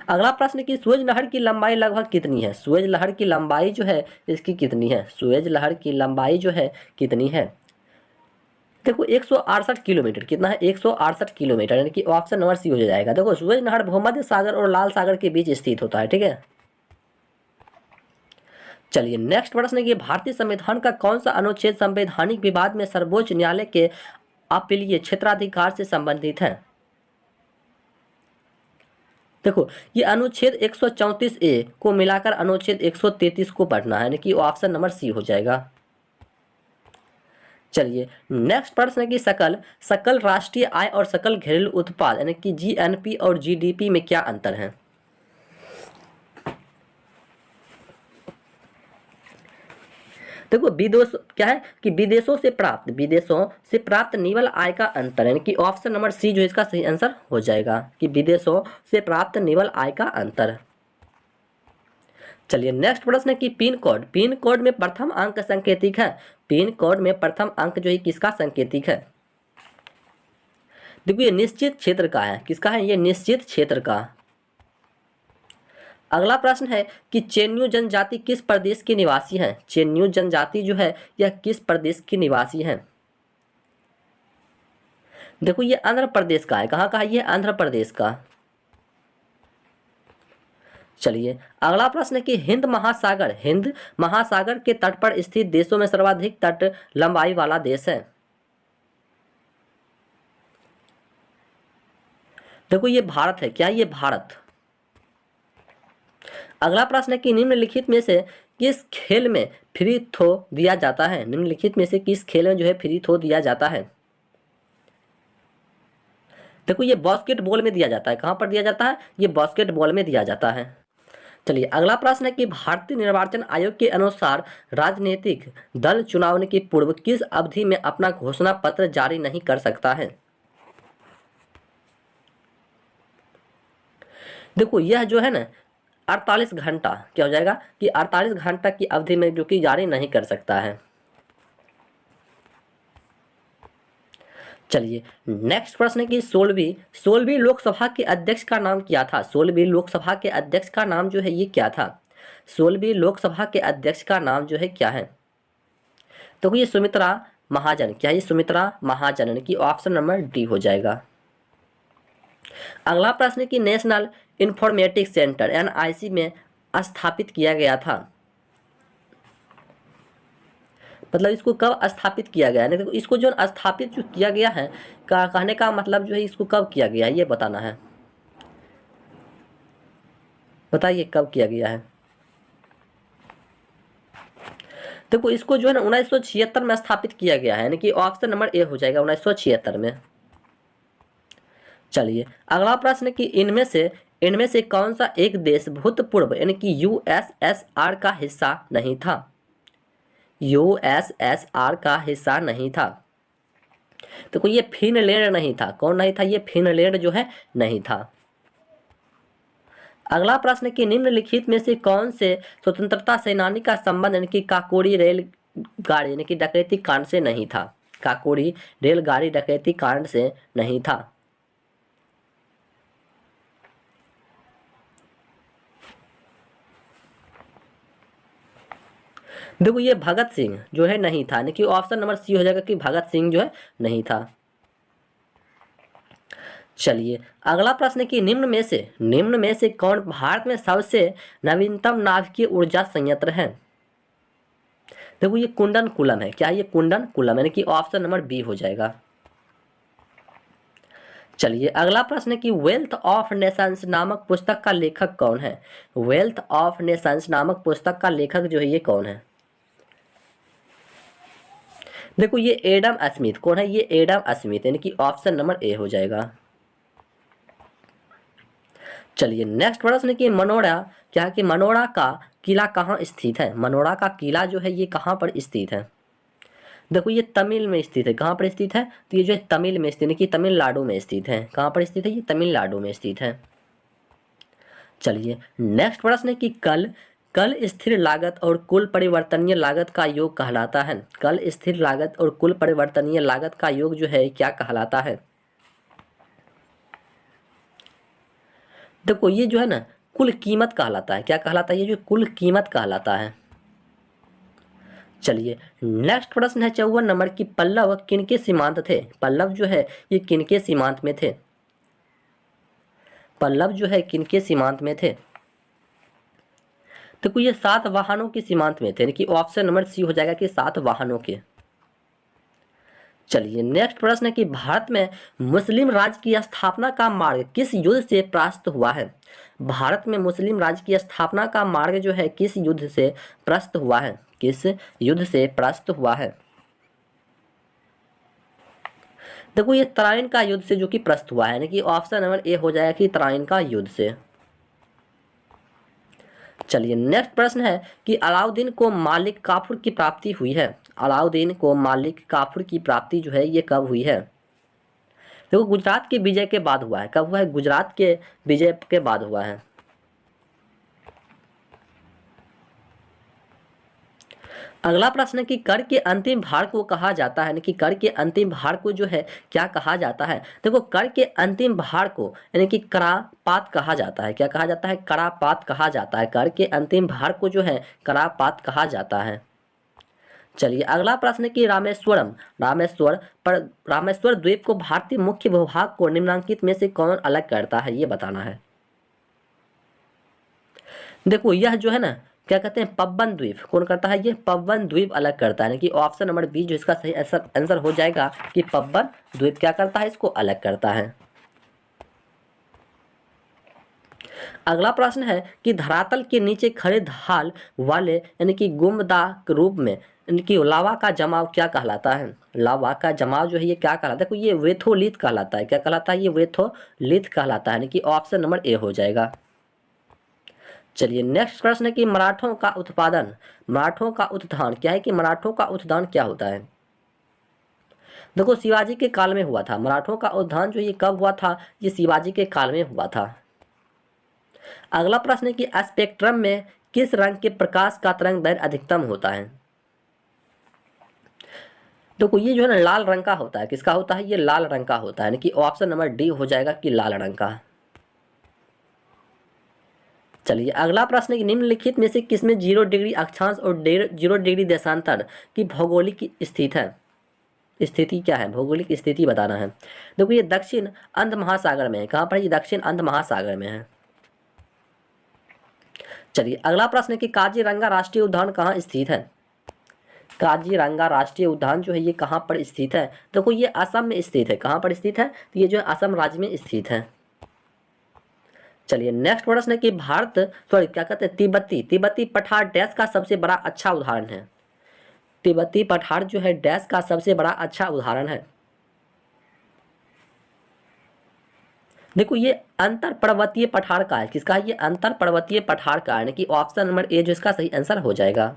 अगला प्रश्न कि सूएज नहर की लंबाई लगभग कितनी है। सूएज लहर की लंबाई जो है इसकी कितनी है, सूएज लहर की लंबाई जो है कितनी है। देखो 168 किलोमीटर, कितना है 168 किलोमीटर, यानी कि ऑप्शन नंबर सी हो जाएगा। देखो सूएज नहर भूमध्य सागर और लाल सागर के बीच स्थित होता है, ठीक है। चलिए नेक्स्ट प्रश्न है कि भारतीय संविधान का कौन सा अनुच्छेद संवैधानिक विवाद में सर्वोच्च न्यायालय के अपीलीय क्षेत्राधिकार से संबंधित है। देखो ये अनुच्छेद 134A को मिलाकर अनुच्छेद 133 को पढ़ना है, यानी कि ऑप्शन नंबर सी हो जाएगा। चलिए नेक्स्ट प्रश्न है कि सकल सकल राष्ट्रीय आय और सकल घरेलू उत्पाद यानी कि जीएनपी और जीडीपी में क्या अंतर है। देखो विदेश क्या है कि विदेशों से प्राप्त निवल आय का अंतर, यानी कि ऑप्शन नंबर सी जो इसका सही आंसर हो जाएगा कि विदेशों से प्राप्त निवल आय का अंतर। चलिए नेक्स्ट प्रश्न है कि पिन कोड में प्रथम अंक संकेतिक है। पिन कोड में प्रथम अंक जो है किसका संकेतिक है। देखो ये निश्चित क्षेत्र का है, किसका है, ये निश्चित क्षेत्र का। अगला प्रश्न है कि चेन्नू जनजाति किस प्रदेश के निवासी है। चेन्नू जनजाति जो है यह किस प्रदेश की निवासी है। देखो ये आंध्र प्रदेश का है, कहाँ का है, ये आंध्र प्रदेश का। चलिए अगला प्रश्न है कि हिंद महासागर के तट पर स्थित देशों में सर्वाधिक तट लंबाई वाला देश है। देखो ये भारत है, क्या ये भारत। अगला प्रश्न है कि निम्नलिखित में से किस खेल में फ्री थ्रो दिया जाता है। निम्नलिखित में से किस खेल में जो है फ्री थ्रो दिया जाता है। देखो ये बास्केटबॉल में दिया जाता है, कहाँ पर दिया जाता है, ये बास्केटबॉल में दिया जाता है। चलिए अगला प्रश्न है कि भारतीय निर्वाचन आयोग के अनुसार राजनीतिक दल चुनाव के पूर्व किस अवधि में अपना घोषणा पत्र जारी नहीं कर सकता है। देखो यह जो है ना 48 घंटा क्या हो जाएगा कि 48 घंटा की अवधि में जो कि जारी नहीं कर सकता है। चलिए नेक्स्ट प्रश्न है कि 16वीं लोकसभा के अध्यक्ष का नाम क्या था। 16वीं लोकसभा के अध्यक्ष का नाम जो है ये क्या था। 16वीं लोकसभा के अध्यक्ष का नाम जो है क्या है। तो ये सुमित्रा महाजन, क्या ये सुमित्रा महाजन की ऑप्शन नंबर डी हो जाएगा। अगला प्रश्न है कि नेशनल इंफॉर्मेटिक्स सेंटर NIC में स्थापित किया गया था। मतलब इसको कब स्थापित किया गया है, इसको जो स्थापित जो किया गया है कहने का मतलब जो है इसको कब किया गया है ये बताना है। बताइए कब किया गया है। देखो इसको जो है ना 1976 में स्थापित किया गया है, यानी कि ऑप्शन नंबर ए हो जाएगा 1976 में। चलिए अगला प्रश्न कि इनमें से कौन सा एक देश भूतपूर्व यानी कि USSR का हिस्सा नहीं था। USSR का हिस्सा नहीं था। देखो ये फिनलैंड नहीं था, कौन नहीं था, ये फिनलैंड जो है नहीं था। अगला प्रश्न कि निम्नलिखित में से कौन से स्वतंत्रता सेनानी का संबंध यानी कि काकोरी रेलगाड़ी यानी कि डकैती कांड से नहीं था। काकोरी रेलगाड़ी डकैती कांड से नहीं था। देखो ये भगत सिंह जो है नहीं था, यानी कि ऑप्शन नंबर सी हो जाएगा कि भगत सिंह जो है नहीं था। चलिए अगला प्रश्न है कि निम्न में से कौन भारत में सबसे नवीनतम नाभिकीय ऊर्जा संयंत्र है। देखो ये कुंडन कुलम है, क्या ये कुंडन कुलम, यानी कि ऑप्शन नंबर बी हो जाएगा। चलिए अगला प्रश्न है कि वेल्थ ऑफ नेशंस नामक पुस्तक का लेखक कौन है। वेल्थ ऑफ नेशंस नामक पुस्तक का लेखक जो है ये कौन है। देखो ये एडम स्मिथ, कौन है ये एडम स्मिथ, यानी कि ऑप्शन नंबर ए हो जाएगा। चलिए नेक्स्ट प्रश्न है कि मनोरा, क्या है कि मनोरा का किला कहाँ स्थित है। मनोरा का किला जो है ये कहाँ पर स्थित है। देखो ये तमिल में स्थित है, कहाँ पर स्थित है, तो ये जो है तमिल में स्थित है कि तमिलनाडु में स्थित है। कहाँ पर स्थित है, ये तमिलनाडु में स्थित है। चलिए नेक्स्ट प्रश्न है कि कल कल स्थिर लागत और कुल परिवर्तनीय लागत का योग कहलाता है। कल स्थिर लागत और कुल परिवर्तनीय लागत का योग जो है क्या कहलाता है। देखो ये जो है ना कुल कीमत कहलाता है, क्या कहलाता है, ये जो कुल कीमत कहलाता है। चलिए नेक्स्ट प्रश्न है 54 नंबर की पल्लव किनके सीमांत थे। पल्लव जो है ये किनके सीमांत में थे। पल्लव जो है किनके सीमांत में थे। देखो ये सातवाहनों के सीमांत में थे, यानी कि ऑप्शन नंबर सी हो जाएगा कि सातवाहनों के। चलिए नेक्स्ट प्रश्न है कि भारत में मुस्लिम राज्य की स्थापना का मार्ग किस युद्ध से प्रस्त हुआ है। भारत में मुस्लिम राज्य की स्थापना का मार्ग जो है किस युद्ध से प्रस्त हुआ है, किस युद्ध से प्रस्त हुआ है। देखो ये तराइन का युद्ध से जो कि प्रस्त हुआ है, यानी कि ऑप्शन नंबर ए हो जाएगा कि तराइन का युद्ध से। चलिए नेक्स्ट प्रश्न है कि अलाउद्दीन को मालिक काफूर की प्राप्ति हुई है। अलाउद्दीन को मालिक काफूर की प्राप्ति जो है ये कब हुई है। देखो गुजरात के विजय के बाद हुआ है, कब हुआ है, गुजरात के विजय के बाद हुआ है। अगला प्रश्न है कि कर के अंतिम भार को कहा जाता है, यानी कि कर के अंतिम भार को जो है क्या कहा जाता है। देखो कर के अंतिम भार को यानी कि करापात कहा जाता है, क्या कहा जाता है, करापात कहा जाता है। कर के अंतिम भार को जो है करापात कहा जाता है। चलिए अगला प्रश्न है कि रामेश्वर द्वीप को भारतीय मुख्य भूभाग को निम्नलिखित में से कौन अलग करता है, ये बताना है। देखो यह जो है ना क्या कहते हैं, पब्बन द्वीप कौन करता है, ये पब्बन द्वीप अलग करता है, कि ऑप्शन नंबर बी जो इसका सही आंसर हो जाएगा कि पब्बन द्वीप क्या करता है, इसको अलग करता है। अगला प्रश्न है कि धरातल के नीचे खड़े ढाल वाले यानी कि गुंबदाह रूप में यानी कि लावा का जमाव क्या कहलाता है। लावा का जमाव जो है ये क्या कहलाता है, देखो ये वेथोलिथ कहलाता है, क्या कहलाता है, ये वेथोलिथ कहलाता है, यानी कि ऑप्शन नंबर ए हो जाएगा। चलिए नेक्स्ट प्रश्न है कि मराठों का उत्थान क्या है, कि मराठों का उत्थान क्या होता है। देखो शिवाजी के काल में हुआ था, मराठों का उत्थान जो ये कब हुआ था, ये शिवाजी के काल में हुआ था। अगला प्रश्न है कि स्पेक्ट्रम में किस रंग के प्रकाश का तरंग दैर्घ्य अधिकतम होता है। देखो ये जो है ना लाल रंग का होता है, किसका होता है, ये लाल रंग का होता है, यानी कि ऑप्शन नंबर डी हो जाएगा कि लाल रंग का। चलिए अगला प्रश्न है कि निम्नलिखित में से किसमें 0 डिग्री अक्षांश और 0 डिग्री देशांतर की भौगोलिक स्थिति क्या है, भौगोलिक स्थिति बताना है। देखो ये दक्षिण अंध महासागर में है, कहाँ पर, ये दक्षिण अंध महासागर में है। चलिए अगला प्रश्न है कि काजीरंगा राष्ट्रीय उद्यान कहाँ स्थित है। काजीरंगा राष्ट्रीय उद्यान जो है ये कहाँ पर स्थित है। देखो ये असम में स्थित है, कहाँ पर स्थित है, तो ये जो है असम राज्य में स्थित है। चलिए नेक्स्ट प्रश्न है कि क्या कहते हैं, तिब्बती पठार डैश का सबसे बड़ा अच्छा उदाहरण है। तिब्बती पठार जो है डैश का सबसे बड़ा अच्छा उदाहरण है। देखो ये अंतर पर्वतीय पठार का है, किसका है, ये अंतर पर्वतीय पठार का है, कि ऑप्शन नंबर ए जो इसका सही आंसर हो जाएगा।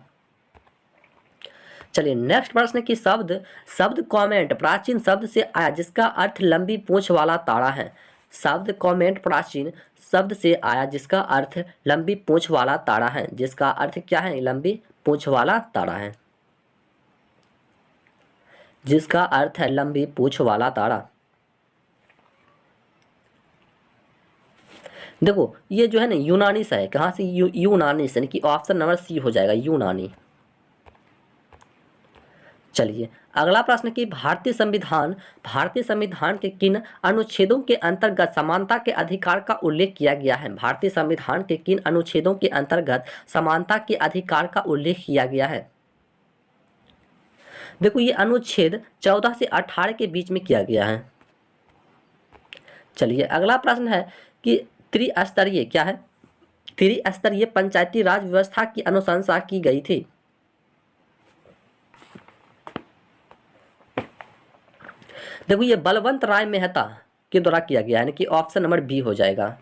चलिए नेक्स्ट प्रश्न की शब्द कॉमेंट प्राचीन शब्द से आया जिसका अर्थ लंबी पूंछ वाला तारा है। शब्द कॉमेंट प्राचीन शब्द से आया जिसका अर्थ लंबी पूंछ वाला तारा है, जिसका अर्थ क्या है, लंबी पूंछ वाला तारा है, जिसका अर्थ है लंबी पूंछ वाला तारा। देखो ये जो है ना यूनानी से है, कहाँ से, यूनानी से, यानी कि ऑप्शन नंबर सी हो जाएगा यूनानी। चलिए अगला प्रश्न कि भारतीय संविधान के किन अनुच्छेदों के अंतर्गत समानता के अधिकार का उल्लेख किया गया है। भारतीय संविधान के किन अनुच्छेदों के अंतर्गत समानता के अधिकार का उल्लेख किया गया है। देखो ये अनुच्छेद 14 से 18 के बीच में किया गया है। चलिए अगला प्रश्न है कि त्रिस्तरीय क्या है? त्रिस्तरीय पंचायती राज व्यवस्था की अनुशंसा की गई थी। देखो ये बलवंत राय मेहता के द्वारा किया गया है, कि ऑप्शन नंबर बी हो जाएगा।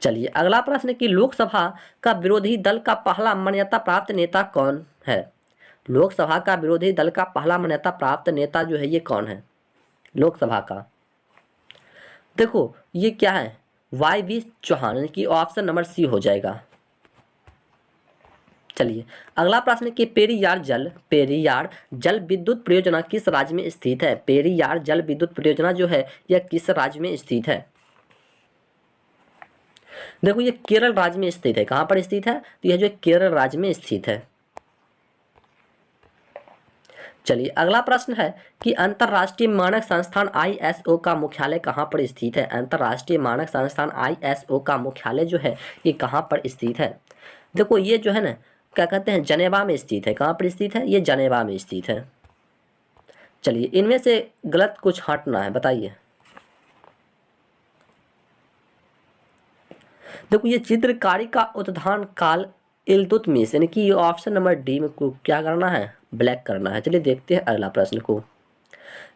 चलिए अगला प्रश्न कि लोकसभा का विरोधी दल का पहला मान्यता प्राप्त नेता कौन है? लोकसभा का विरोधी दल का पहला मान्यता प्राप्त नेता जो है ये कौन है लोकसभा का? देखो ये क्या है, YV चौहान, यानी कि ऑप्शन नंबर सी हो जाएगा। चलिए अगला प्रश्न कि पेरियार जल विद्युत परियोजना किस राज्य में स्थित है? पेरियार जल विद्युत परियोजना जो है यह किस राज्य में स्थित है? देखो ये केरल राज्य में स्थित है। कहाँ पर स्थित है? तो यह जो केरल राज्य में स्थित है। चलिए अगला प्रश्न है कि अंतरराष्ट्रीय मानक संस्थान ISO का मुख्यालय कहाँ पर स्थित है? अंतरराष्ट्रीय मानक संस्थान ISO का मुख्यालय जो है ये कहाँ पर स्थित है? देखो ये जो है ना क्या कहते हैं, जनेवा में स्थित है। कहाँ पर स्थित है? ये जनेवा में स्थित है। चलिए इनमें से गलत कुछ हटना है, बताइए। देखो ये चित्रकारी का उत्थान काल इल्तुतमिश, यानी कि ये ऑप्शन नंबर डी में को क्या करना है, ब्लैक करना है। चलिए देखते हैं अगला प्रश्न को।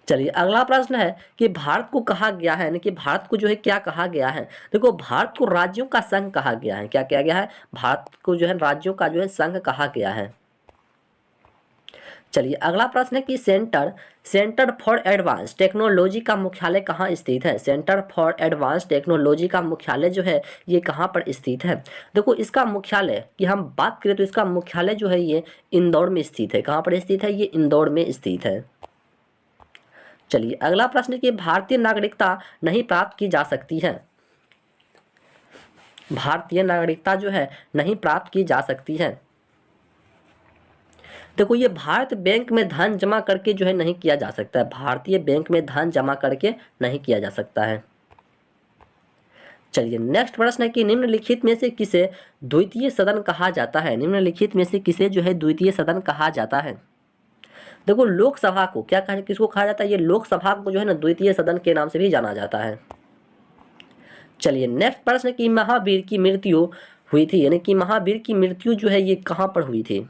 चलिए अगला प्रश्न है कि भारत को कहा गया है, यानी कि भारत को जो है क्या कहा गया है? देखो भारत को राज्यों का संघ कहा गया है। क्या किया गया है? भारत को जो है राज्यों का जो है संघ कहा गया है। चलिए अगला प्रश्न है कि सेंटर फॉर एडवांस टेक्नोलॉजी का मुख्यालय कहाँ स्थित है? सेंटर फॉर एडवांस टेक्नोलॉजी का मुख्यालय जो है ये कहाँ पर स्थित है? देखो इसका मुख्यालय की हम बात करें तो इसका मुख्यालय जो है ये इंदौर में स्थित है। कहाँ पर स्थित है? ये इंदौर में स्थित है। चलिए अगला प्रश्न कि भारतीय नागरिकता नहीं प्राप्त की जा सकती है। भारतीय नागरिकता जो है नहीं प्राप्त की जा सकती है। देखो ये भारत बैंक में धन जमा करके जो है नहीं किया जा सकता है। भारतीय बैंक में धन जमा करके नहीं किया जा सकता है। चलिए नेक्स्ट प्रश्न है कि निम्नलिखित में से किसे द्वितीय सदन कहा जाता है? निम्नलिखित में से किसे जो है द्वितीय सदन कहा जाता है? देखो लोकसभा को क्या कहा, किसको कहा जाता है? ये लोकसभा को जो है ना द्वितीय सदन के नाम से भी जाना जाता है। चलिए नेक्स्ट प्रश्न कि महावीर की मृत्यु हुई थी, यानी कि महावीर की मृत्यु जो है ये कहाँ पर हुई थी?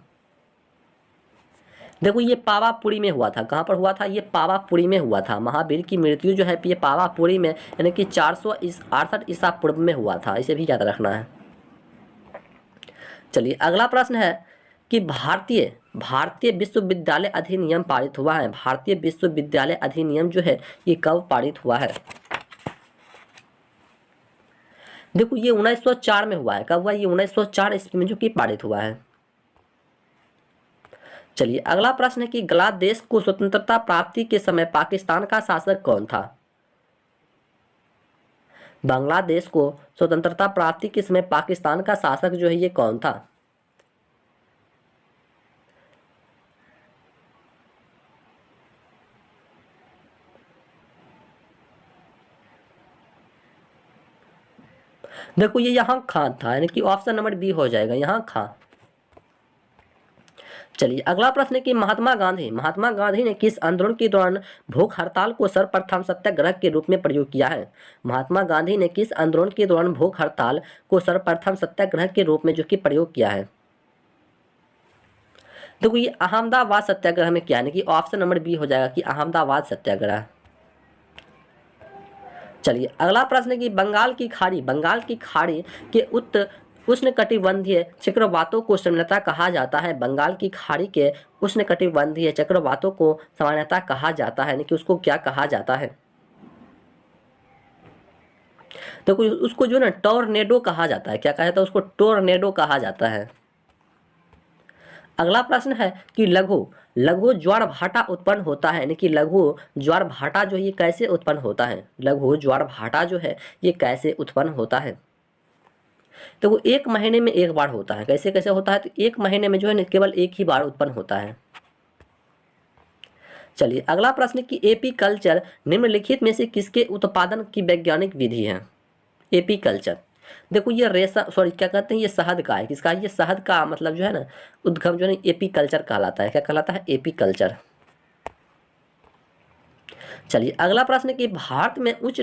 देखो ये पावापुरी में हुआ था। कहाँ पर हुआ था? ये पावापुरी में हुआ था। महावीर की मृत्यु जो है ये पावापुरी में, यानी कि 468 ईसा पूर्व में हुआ था। इसे भी याद रखना है। चलिए अगला प्रश्न है कि भारतीय विश्वविद्यालय अधिनियम पारित हुआ है। भारतीय विश्वविद्यालय अधिनियम जो है ये कब पारित हुआ है? देखो ये 1904 में हुआ है। कब हुआ? ये 1904 ईस्वी में जो कि पारित हुआ है। चलिए अगला प्रश्न है कि बांग्लादेश को स्वतंत्रता प्राप्ति के समय पाकिस्तान का शासक कौन था? बांग्लादेश को स्वतंत्रता प्राप्ति के समय पाकिस्तान का शासक जो है ये कौन था? देखो ये यहाँ खान था, यानी कि ऑप्शन नंबर बी हो जाएगा, यहाँ खान। चलिए अगला प्रश्न है कि महात्मा गांधी ने किस आंदोलन के दौरान भूख हड़ताल को सर्वप्रथम सत्याग्रह के रूप में प्रयोग किया है? महात्मा गांधी ने किस आंदोलन के दौरान भूख हड़ताल को सर्वप्रथम सत्याग्रह के रूप में जो कि प्रयोग किया है? देखो ये अहमदाबाद सत्याग्रह में किया, यानी कि ऑप्शन नंबर बी हो जाएगा कि अहमदाबाद सत्याग्रह। चलिए अगला प्रश्न है कि बंगाल की खाड़ी के उष्णकटिबंधीय चक्रवातों को सामान्यतः कहा जाता है। बंगाल की खाड़ी के उष्णकटिबंधीय चक्रवातों को सामान्यतः कहा जाता है, यानी कि उसको क्या कहा जाता है? तो उसको जो ना टॉर्नेडो कहा जाता है। क्या कहा जाता है? उसको टॉर्नेडो कहा जाता है। अगला प्रश्न है कि लघु ज्वार भाटा उत्पन्न होता है, यानी कि लघु ज्वार भाटा जो ये कैसे उत्पन्न होता है? लघु ज्वार भाटा जो है ये कैसे उत्पन्न होता है? तो वो 1 महीने में एक बार होता है। कैसे कैसे होता है? तो 1 महीने में जो है ना केवल एक ही बार उत्पन्न होता है। चलिए अगला प्रश्न कि एपीकल्चर निम्नलिखित में से किसके उत्पादन की वैज्ञानिक विधि है? एपीकल्चर देखो ये रेशा, सॉरी क्या कहते हैं, ये शहद का है। किसका? ये शहद का मतलब जो है ना उद्गम जो है ना एपी कल्चर कहलाता है। क्या कहलाता है? AP culture. चलिए अगला प्रश्न कि भारत में उच्च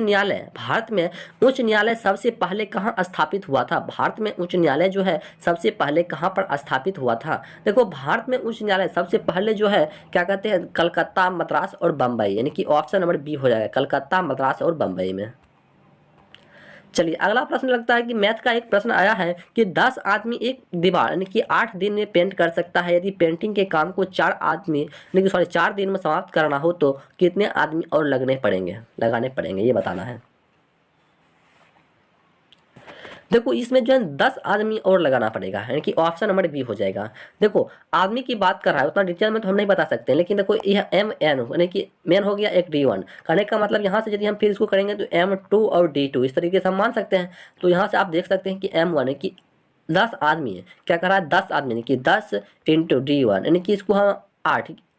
न्यायालय सबसे पहले कहाँ स्थापित हुआ था? भारत में उच्च न्यायालय जो है सबसे पहले कहाँ पर स्थापित हुआ था? देखो भारत में उच्च न्यायालय सबसे पहले जो है क्या कहते हैं, कलकत्ता, मद्रास और बम्बई, यानी कि ऑप्शन नंबर बी हो जाएगा, कलकत्ता, मद्रास और बम्बई में। चलिए अगला प्रश्न लगता है कि मैथ का एक प्रश्न आया है कि 10 आदमी एक दीवार यानी कि 8 दिन में पेंट कर सकता है। यदि पेंटिंग के काम को 4 दिन में समाप्त करना हो तो कितने आदमी और लगाने पड़ेंगे, ये बताना है। देखो इसमें जो है 10 आदमी और लगाना पड़ेगा, यानी कि ऑप्शन नंबर बी हो जाएगा। देखो आदमी की बात कर रहा है, उतना डिटेल में तो हम नहीं बता सकते, लेकिन देखो यह एम एन यानी कि मेन हो गया एक D1 कहने का मतलब यहाँ से यदि हम फिर इसको करेंगे तो M2 और D2 इस तरीके से हम मान सकते हैं। तो यहाँ से आप देख सकते हैं कि M1 है कि 10 आदमी है, क्या कर रहा है 10 आदमी यानी कि 10 इंटू D1 यानी कि इसको हम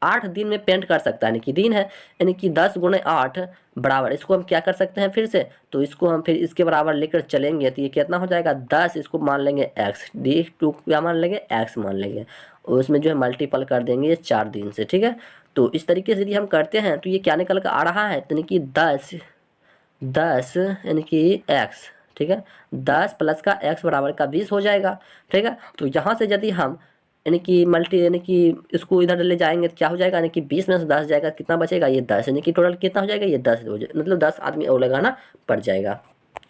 8 दिन में पेंट कर सकता है, यानी कि दिन है, यानी कि 10 गुणे 8 बराबर, इसको हम क्या कर सकते हैं फिर से, तो इसको हम फिर इसके बराबर लेकर चलेंगे तो ये कितना हो जाएगा 10, इसको मान लेंगे x, D2 क्या मान लेंगे x मान लेंगे, और उसमें जो है मल्टीपल कर देंगे 4 दिन से, ठीक है। तो इस तरीके से यदि हम करते हैं तो ये क्या निकल कर आ रहा है, यानी कि 10 यानी कि x, ठीक है, 10 प्लस का x बराबर का 20 हो जाएगा, ठीक है। तो यहाँ से यदि हम यानी कि इसको इधर ले जाएंगे तो क्या हो जाएगा, यानी कि 20 में से 10 जाएगा, कितना बचेगा ये 10, यानी कि टोटल कितना हो जाएगा ये 10 हो जाएगा, मतलब 10 आदमी और लगाना पड़ जाएगा।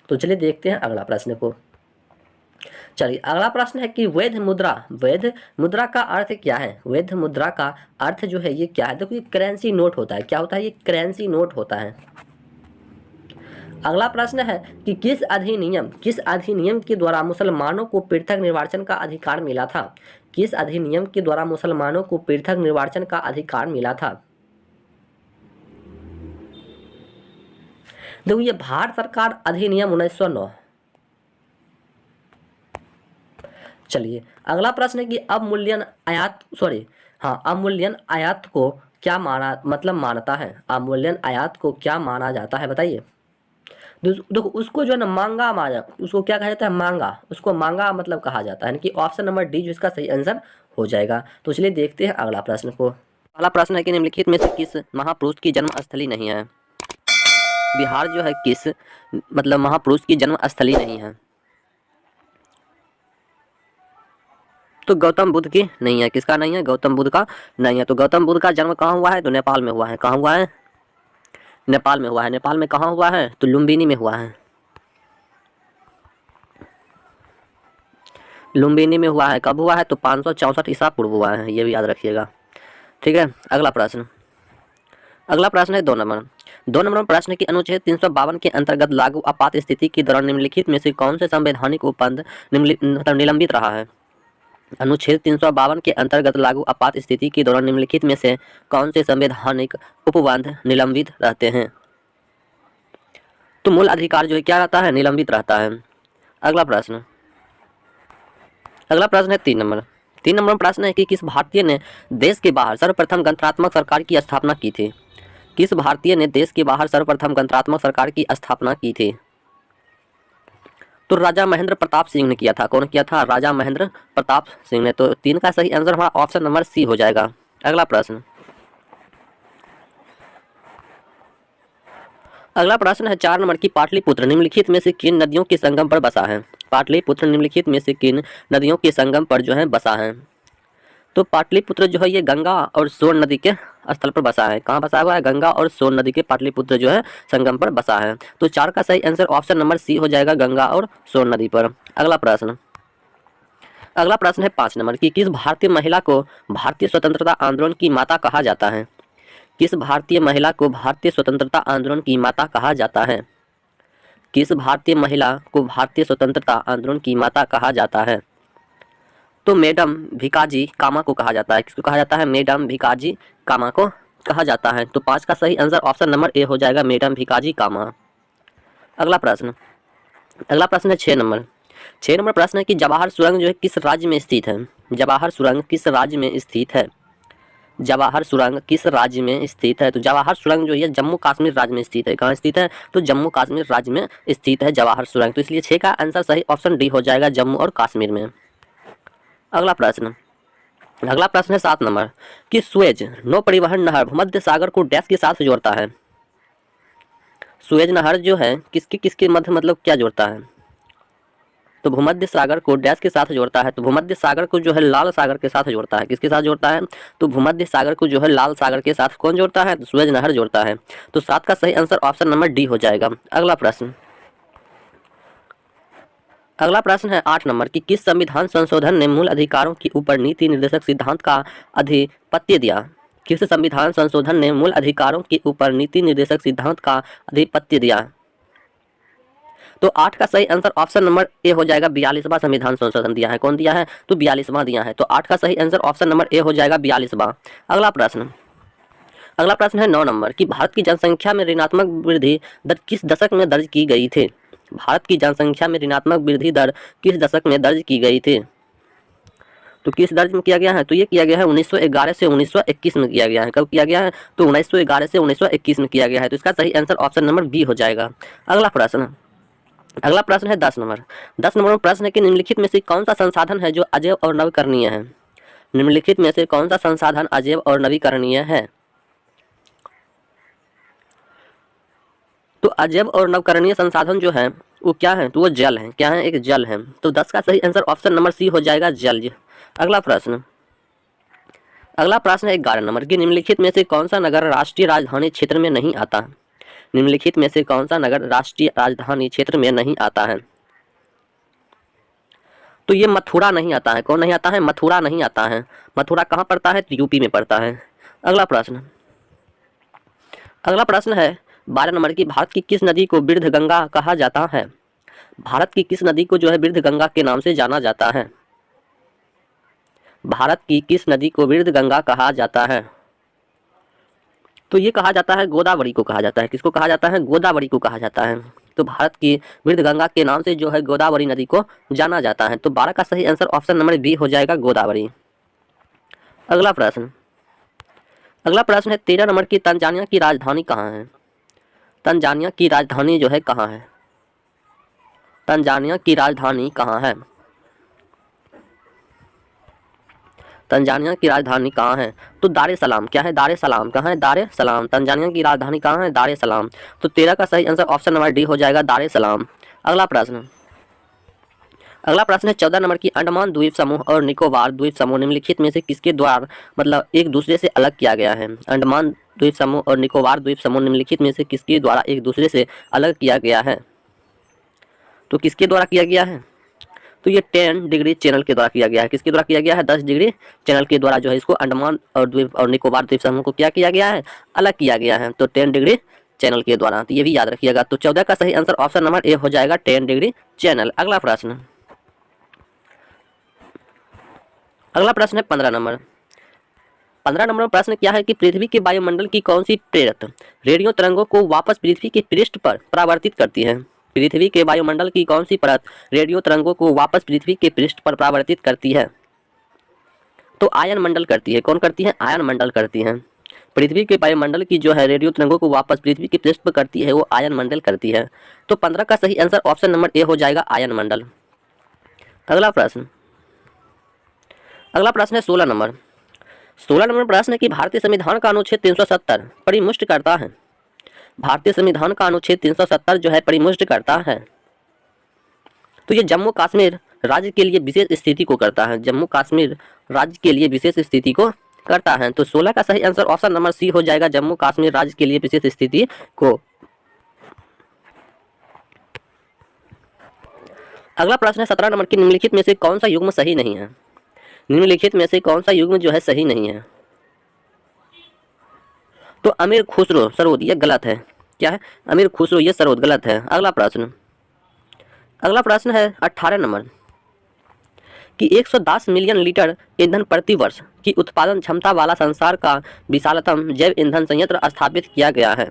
तो चलिए देखते हैं अगला प्रश्न को। चलिए अगला प्रश्न है कि वैध मुद्रा का अर्थ क्या है? वैध मुद्रा का अर्थ जो है ये क्या है? देखो ये करेंसी नोट होता है। क्या होता है? ये करेंसी नोट होता है। अगला प्रश्न है कि किस अधिनियम के द्वारा मुसलमानों को पृथक निर्वाचन का अधिकार मिला था? किस अधिनियम के द्वारा मुसलमानों को पृथक निर्वाचन का अधिकार मिला था? देखो ये भारत सरकार अधिनियम 1909। चलिए अगला प्रश्न है कि अवमूल्यन आयात को क्या मानता है? अवमूल्यन आयात को क्या माना जाता है बताइए। देखो उसको जो है ना मांगा माना, उसको क्या कहा जाता है? मांगा, उसको मांगा मतलब कहा जाता है, यानी कि ऑप्शन नंबर डी जो इसका सही आंसर हो जाएगा। तो चलिए देखते हैं अगला प्रश्न को। अगला प्रश्न है कि निम्नलिखित में से किस महापुरुष की जन्मस्थली नहीं है? बिहार जो है किस महापुरुष की जन्मस्थली नहीं है? तो गौतम बुद्ध की नहीं है। किसका नहीं है? गौतम बुद्ध का नहीं है। तो गौतम बुद्ध का जन्म कहाँ हुआ है? तो नेपाल में हुआ है। कहाँ हुआ है? नेपाल में हुआ है। नेपाल में कहाँ हुआ है? तो लुम्बिनी में हुआ है। लुम्बिनी में हुआ है। कब हुआ है? तो 564 ईसा पूर्व हुआ है, ये भी याद रखिएगा, ठीक है। अगला प्रश्न है 2 नंबर प्रश्न की अनुच्छेद 352 के अंतर्गत लागू आपात स्थिति के दौरान निम्नलिखित में से कौन से संवैधानिक उपबंध निलंबित रहा है? अनुच्छेद 352 के अंतर्गत लागू आपात स्थिति के दौरान निम्नलिखित में से कौन से संवैधानिक उपबंध निलंबित रहते हैं? तो मूल अधिकार जो है क्या रहता है? निलंबित रहता है। अगला प्रश्न है 3 नंबर प्रश्न है कि किस भारतीय ने देश के बाहर सर्वप्रथम गणतंत्रात्मक सरकार की स्थापना की थी? किस भारतीय ने देश के बाहर सर्वप्रथम गणतंत्रात्मक सरकार की स्थापना की थी? तो राजा महेंद्र प्रताप सिंह ने किया था। कौन किया था? राजा महेंद्र प्रताप सिंह ने। तो 3 का सही आंसर हमारा ऑप्शन नंबर सी हो जाएगा। अगला प्रश्न है 4 नंबर की पाटलिपुत्र निम्नलिखित में से किन नदियों के संगम पर बसा है? पाटलिपुत्र निम्नलिखित में से किन नदियों के संगम पर जो है बसा है? तो पाटलिपुत्र जो है ये गंगा और सोन नदी के स्थल पर बसा है। कहाँ बसा हुआ है? गंगा और सोन नदी के पाटलिपुत्र जो है संगम पर बसा है। तो 4 का सही आंसर ऑप्शन नंबर सी हो जाएगा, गंगा और सोन नदी पर। अगला प्रश्न है 5 नंबर की किस भारतीय महिला को भारतीय स्वतंत्रता आंदोलन की माता कहा जाता है? किस भारतीय महिला को भारतीय स्वतंत्रता आंदोलन की माता कहा जाता है? किस भारतीय महिला को भारतीय स्वतंत्रता आंदोलन की माता कहा जाता है? तो मैडम भिकाजी कामा को कहा जाता है। किसको कहा जाता है? मैडम भिकाजी कामा को कहा जाता है। तो 5 का सही आंसर ऑप्शन नंबर ए हो जाएगा, मैडम भिकाजी कामा। अगला प्रश्न है 6 नंबर प्रश्न है कि जवाहर सुरंग जो है किस राज्य में स्थित है? जवाहर सुरंग किस राज्य में स्थित है? जवाहर सुरंग किस राज्य में स्थित है? तो जवाहर सुरंग जो है जम्मू कश्मीर राज्य में स्थित है। कहाँ स्थित है? तो जम्मू कश्मीर राज्य में स्थित है जवाहर सुरंग। तो इसलिए 6 का आंसर सही ऑप्शन डी हो जाएगा, जम्मू और कश्मीर में। अगला प्रश्न है 7 नंबर कि सुएज नौ परिवहन नहर भूमध्य सागर को डैश के साथ जोड़ता है? सुएज नहर जो है किसके किसके मध्य मतलब क्या जोड़ता है? तो भूमध्य सागर को डैश के साथ जोड़ता है। तो भूमध्य सागर को जो है लाल सागर के साथ जोड़ता है। किसके साथ जोड़ता है? तो भूमध्य सागर को जो है लाल सागर के साथ कौन जोड़ता है? तो सुएज नहर जोड़ता है। तो 7 का सही आंसर ऑप्शन नंबर डी हो जाएगा। अगला प्रश्न है 8 नंबर कि किस संविधान संशोधन ने मूल अधिकारों के ऊपर नीति निर्देशक सिद्धांत का आधिपत्य दिया? किस संविधान संशोधन ने मूल अधिकारों के ऊपर नीति निर्देशक सिद्धांत का आधिपत्य दिया? तो 8 का सही आंसर ऑप्शन नंबर ए हो जाएगा, 42वां संविधान संशोधन दिया है। कौन दिया है? तो 42वां दिया है। तो 8 का सही आंसर ऑप्शन नंबर ए हो जाएगा, 42वां। अगला प्रश्न है 9 नंबर कि भारत की जनसंख्या में ऋणात्मक वृद्धि दर किस दशक में दर्ज की गई थी? भारत की जनसंख्या में ऋणात्मक वृद्धि दर किस दशक में दर्ज की गई थी? तो किस दर्ज में किया गया है? तो ये किया गया है 1911 से 1921 में किया गया है। कब किया गया है? तो 1911 से 1921 में किया गया है। तो इसका सही आंसर ऑप्शन नंबर बी हो जाएगा। अगला प्रश्न है 10 नंबर। 10 नंबर प्रश्न है कि निम्नलिखित में से कौन सा संसाधन है जो अजैव और नवीकरणीय है? निम्नलिखित में से कौन सा संसाधन अजैव और नवीकरणीय है? तो अजैव और नवकरणीय संसाधन जो है वो क्या है? तो वो जल है। क्या है? एक जल है। तो 10 का सही आंसर ऑप्शन नंबर सी हो जाएगा, जल। अगला प्रश्न है 11 नंबर कि निम्नलिखित में से कौन सा नगर राष्ट्रीय राजधानी क्षेत्र में नहीं आता? निम्नलिखित में से कौन सा नगर राष्ट्रीय राजधानी क्षेत्र में नहीं आता है? तो ये मथुरा नहीं आता है। कौन नहीं आता है? मथुरा नहीं आता है। मथुरा कहाँ पड़ता है? तो यूपी में पड़ता है। अगला प्रश्न है 12 नंबर की भारत की किस नदी को वृद्ध गंगा कहा जाता है? भारत की किस नदी को जो है वृद्ध गंगा के नाम से जाना जाता है? भारत की किस नदी को वृद्ध गंगा कहा जाता है? तो ये कहा जाता है गोदावरी को कहा जाता है। किसको कहा जाता है? गोदावरी को कहा जाता है। तो भारत की वृद्ध गंगा के नाम से जो है गोदावरी नदी को जाना जाता है। तो 12 का सही आंसर ऑप्शन नंबर बी हो जाएगा, गोदावरी। अगला प्रश्न है 13 नंबर की तंजानिया की राजधानी कहाँ है? तंजानिया की राजधानी जो है कहाँ है? तंजानिया की राजधानी कहाँ है? तंजानिया की राजधानी कहाँ है? तो दार ए सलाम। क्या है? दार ए सलाम। कहाँ है? दार ए सलाम। तंजानिया की राजधानी कहाँ है? दार ए सलाम। तो 13 का सही आंसर ऑप्शन नंबर डी हो जाएगा, दार ए सलाम। अगला प्रश्न है 14 नंबर की अंडमान द्वीप समूह और निकोबार द्वीप समूह निम्नलिखित में से किसके द्वारा मतलब एक दूसरे से अलग किया गया है? अंडमान द्वीप समूह और निकोबार द्वीप समूह निम्नलिखित में से किसके द्वारा एक दूसरे से अलग किया गया है? तो किसके द्वारा किया गया है? तो ये 10 डिग्री चैनल के द्वारा किया गया है। किसके द्वारा किया गया है? 10 डिग्री चैनल के द्वारा जो है इसको अंडमान और निकोबार द्वीप समूह को क्या किया गया है? अलग किया गया है। तो 10 डिग्री चैनल के द्वारा। तो ये भी याद रखिएगा। तो 14 का सही आंसर ऑप्शन नंबर ए हो जाएगा, 10 डिग्री चैनल। अगला प्रश्न है 15 नंबर। 15 नंबर प्रश्न क्या है कि पृथ्वी के वायुमंडल की कौन सी प्रेरित रेडियो तरंगों को वापस पृथ्वी के पृष्ठ पर परावर्तित करती है? पृथ्वी के वायुमंडल की कौन सी परत रेडियो तरंगों को वापस पृथ्वी के पृष्ठ पर परावर्तित करती है? तो आयन मंडल करती है। कौन करती है? आयन मंडल करती है। पृथ्वी के वायुमंडल की जो है रेडियो तरंगों को वापस पृथ्वी के पृष्ठ पर करती है वो आयन मंडल करती है। तो 15 का सही आंसर ऑप्शन नंबर ए हो जाएगा, आयन मंडल। अगला प्रश्न है 16 नंबर। 16 नंबर प्रश्न है कि भारतीय संविधान का अनुच्छेद 370 परिमुष्ट करता है। भारतीय संविधान का अनुच्छेद 370 जो है परिमुष्ट करता है। तो ये जम्मू कश्मीर राज्य के लिए विशेष स्थिति को करता है। जम्मू कश्मीर राज्य के लिए विशेष स्थिति को करता है। तो 16 का सही आंसर ऑप्शन नंबर सी हो जाएगा, जम्मू कश्मीर राज्य के लिए विशेष स्थिति को। अगला प्रश्न है 17 नंबर की निम्नलिखित में से कौन सा युग्म सही नहीं है? निम्नलिखित में से कौन सा युग्म जो है सही नहीं है? तो अमीर खुसरो सरोद ये गलत है। क्या है? अमीर खुसरो ये सरोद गलत है। अगला प्रश्न है 18 नंबर कि 110 मिलियन लीटर ईंधन प्रति वर्ष की उत्पादन क्षमता वाला संसार का विशालतम जैव ईंधन संयंत्र स्थापित किया गया है।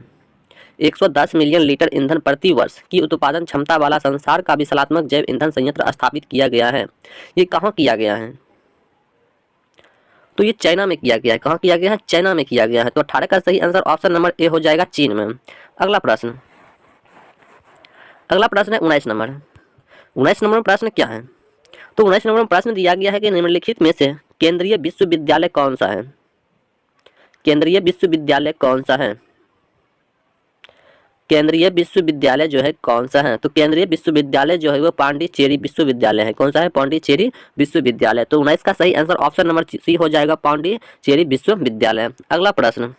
110 मिलियन लीटर ईंधन प्रति वर्ष की उत्पादन क्षमता वाला संसार का विशालात्मक जैव ईंधन संयंत्र स्थापित किया गया है। ये कहाँ किया गया है? तो ये चाइना में किया गया है। कहाँ किया गया है? चाइना में किया गया है। तो 18 का सही आंसर ऑप्शन नंबर ए हो जाएगा, चीन में। अगला प्रश्न है 19 नंबर। 19 नंबर में प्रश्न क्या है? तो 19 नंबर में प्रश्न दिया गया है कि निम्नलिखित में से केंद्रीय विश्वविद्यालय कौन सा है? केंद्रीय विश्वविद्यालय कौन सा है? केंद्रीय विश्वविद्यालय जो है कौन सा है? तो केंद्रीय विश्वविद्यालय जो है वो पांडिचेरी विश्वविद्यालय है। कौन सा है? पांडिचेरी विश्वविद्यालय। तो 19 का सही आंसर ऑप्शन नंबर सी हो जाएगा, पांडिचेरी विश्वविद्यालय। अगला प्रश्न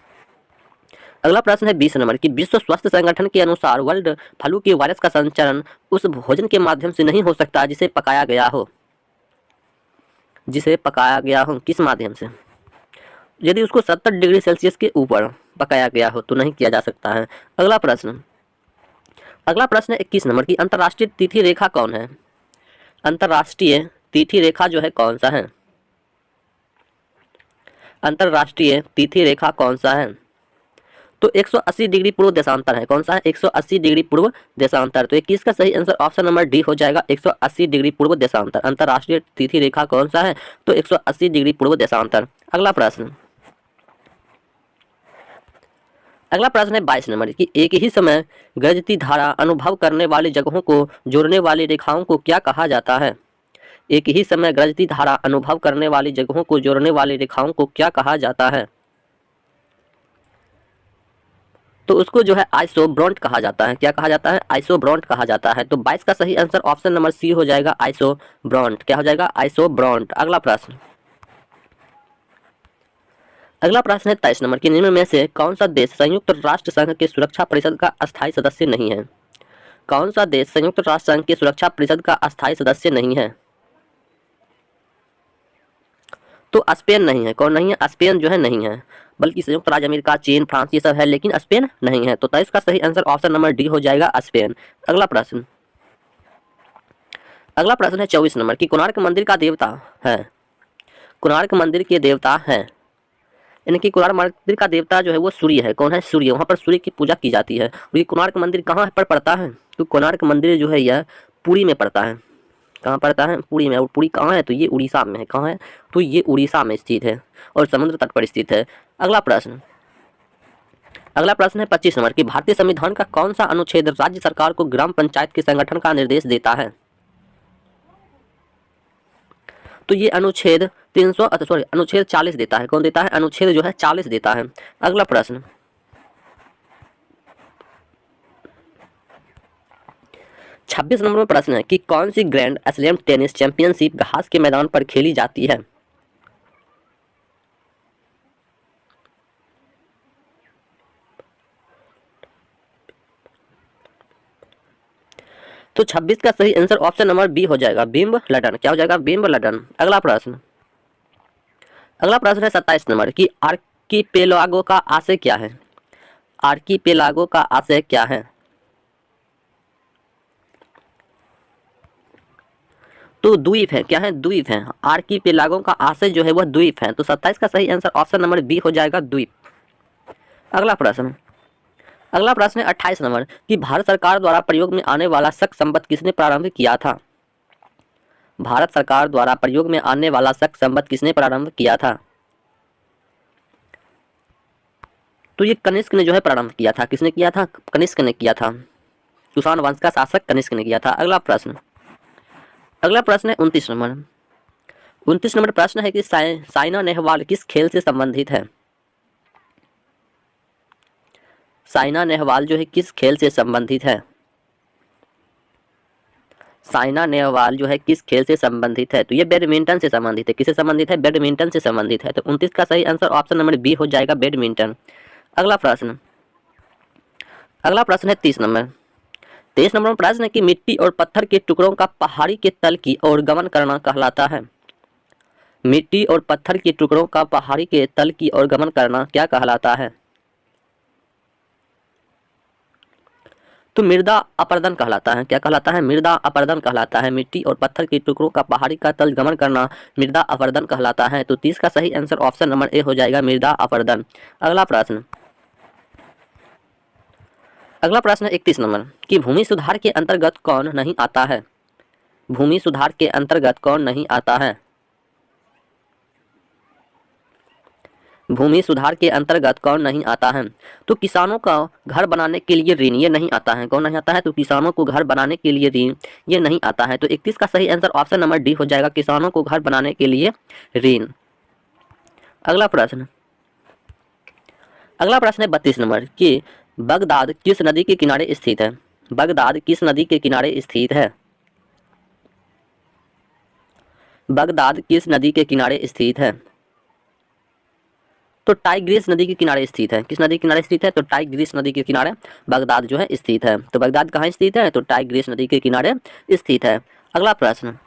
है 20 नंबर की विश्व स्वास्थ्य संगठन के अनुसार वर्ल्ड फ्लू की वायरस का संचरण उस भोजन के माध्यम से नहीं हो सकता जिसे पकाया गया हो। जिसे पकाया गया हो किस माध्यम से? यदि उसको 70 डिग्री सेल्सियस के ऊपर पकाया गया हो तो नहीं किया जा सकता है। अगला प्रश्न है 21 नंबर की अंतर्राष्ट्रीय तिथि रेखा कौन है? अंतर्राष्ट्रीय तिथि रेखा जो है कौन सा है? अंतर्राष्ट्रीय तिथि रेखा कौन सा है? तो 180 डिग्री पूर्व देशांतर है। कौन सा है? 180 डिग्री पूर्व देशांतर। तो 21 का सही आंसर ऑप्शन नंबर डी हो जाएगा, 180 डिग्री पूर्व देशांतर। अंतर्राष्ट्रीय तिथि रेखा कौन सा है? तो 180 डिग्री पूर्व देशांतर। अगला प्रश्न है 22 नंबर की एक ही समय गरजती धारा अनुभव करने वाली जगहों को जोड़ने वाली रेखाओं को क्या कहा जाता है? एक ही समय गरजती धारा अनुभव करने वाली जगहों को जोड़ने वाली रेखाओं को क्या कहा जाता है? तो उसको जो है आइसोब्रॉन्ट कहा जाता है। क्या कहा जाता है? आइसोब्रॉन्ट कहा जाता है। तो 22 का सही आंसर ऑप्शन नंबर सी हो जाएगा, आइसोब्रॉन्ट। क्या हो जाएगा? आइसोब्रॉन्ट। अगला प्रश्न है 23 नंबर की निम्न में से कौन सा देश संयुक्त राष्ट्र संघ के सुरक्षा परिषद का अस्थायी सदस्य नहीं है? कौन सा देश संयुक्त राष्ट्र संघ के सुरक्षा परिषद का अस्थायी सदस्य नहीं है? तो स्पेन नहीं है। कौन नहीं है? स्पेन जो है नहीं है, बल्कि संयुक्त राज्य अमेरिका, चीन, फ्रांस ये सब है, लेकिन स्पेन नहीं है। तो 23 का सही आंसर ऑप्शन नंबर डी हो जाएगा, स्पेन। अगला प्रश्न है 24 नंबर की कोणार्क मंदिर का देवता है। कोणार्क मंदिर के देवता है, यानी कि कोणार्क मंदिर का देवता जो है वो सूर्य है। कौन है? सूर्य। वहाँ पर सूर्य की पूजा की जाती है। और ये कोणार्क मंदिर कहाँ पर पड़ता है? तो कोणार्क मंदिर जो है यह पुरी में पड़ता है। कहाँ पड़ता है? पुरी में। और पुरी कहाँ है? तो ये उड़ीसा में है। कहाँ है? तो ये उड़ीसा में स्थित है और समुद्र तट पर स्थित है। अगला प्रश्न है 25 नंबर की भारतीय संविधान का कौन सा अनुच्छेद राज्य सरकार को ग्राम पंचायत के संगठन का निर्देश देता है? तो ये अनुच्छेद 40 देता है। कौन देता है? अनुच्छेद जो है 40 देता है। अगला प्रश्न 26 नंबर में प्रश्न है कि कौन सी ग्रैंड स्लैम टेनिस चैंपियनशिप घास के मैदान पर खेली जाती है? तो 26 का सही आंसर ऑप्शन नंबर बी हो जाएगा, विंबलडन। क्या हो जाएगा? विंबलडन। अगला प्रश्न है 27 नंबर की आर्कीपेलागो का आशय क्या है? आर्कीपेलागो का आशय क्या है? तो द्वीप है। क्या है? द्वीप है। आर्कीपेलागो का आशय जो है वह द्वीप है। तो 27 का सही आंसर ऑप्शन नंबर बी हो जाएगा, द्वीप। अगला प्रश्न है 28 नंबर कि भारत सरकार द्वारा प्रयोग में आने वाला शक संबद्ध किसने प्रारंभ किया था? भारत सरकार द्वारा प्रयोग में आने वाला शक संबद्ध किसने प्रारंभ किया था? तो ये कनिष्क ने जो है प्रारंभ किया था। किसने किया था? कनिष्क ने किया था। कुषाण वंश का शासक कनिष्क ने किया था। अगला प्रश्न है 29 नंबर। 29 नंबर प्रश्न है कि साइना नेहवाल किस खेल से संबंधित है? साइना नेहवाल जो है किस खेल से संबंधित है? साइना नेहवाल जो है किस खेल से संबंधित है? तो ये बैडमिंटन से संबंधित है। किससे संबंधित है? बैडमिंटन से संबंधित है। तो 29 का सही आंसर ऑप्शन नंबर बी हो जाएगा, बैडमिंटन। अगला प्रश्न है 30 नंबर। 23 नंबर में प्रश्न है कि मिट्टी और पत्थर के टुकड़ों का पहाड़ी के तल की ओर गमन करना कहलाता है। मिट्टी और पत्थर के टुकड़ों का पहाड़ी के तल की ओर गमन करना क्या कहलाता है? तो मृदा अपरदन कहलाता है। क्या कहलाता है? मृदा अपरदन कहलाता है। मिट्टी और पत्थर के टुकड़ों का पहाड़ी का तल गमन करना मृदा अपरदन कहलाता है। तो 30 का सही आंसर ऑप्शन नंबर ए हो जाएगा, मृदा अपरदन। अगला प्रश्न 31 नंबर कि भूमि सुधार के अंतर्गत कौन नहीं आता है? भूमि सुधार के अंतर्गत कौन नहीं आता है? भूमि सुधार के अंतर्गत कौन नहीं आता है? तो किसानों का घर बनाने के लिए ऋण, ये नहीं आता है। कौन नहीं आता है? तो किसानों को घर बनाने के लिए ऋण, ये नहीं आता है। तो 31 का सही आंसर ऑप्शन नंबर डी हो जाएगा, किसानों को घर बनाने के लिए ऋण। अगला प्रश्न है 32 नंबर कि बगदाद किस नदी के किनारे स्थित है? बगदाद किस नदी के किनारे स्थित है? बगदाद किस नदी के किनारे स्थित है? तो टाइग्रिस नदी के किनारे स्थित है। किस नदी के किनारे स्थित है? तो टाइग्रिस नदी के किनारे बगदाद जो है स्थित है। तो बगदाद कहाँ स्थित है? तो टाइग्रिस नदी के किनारे स्थित है। अगला प्रश्न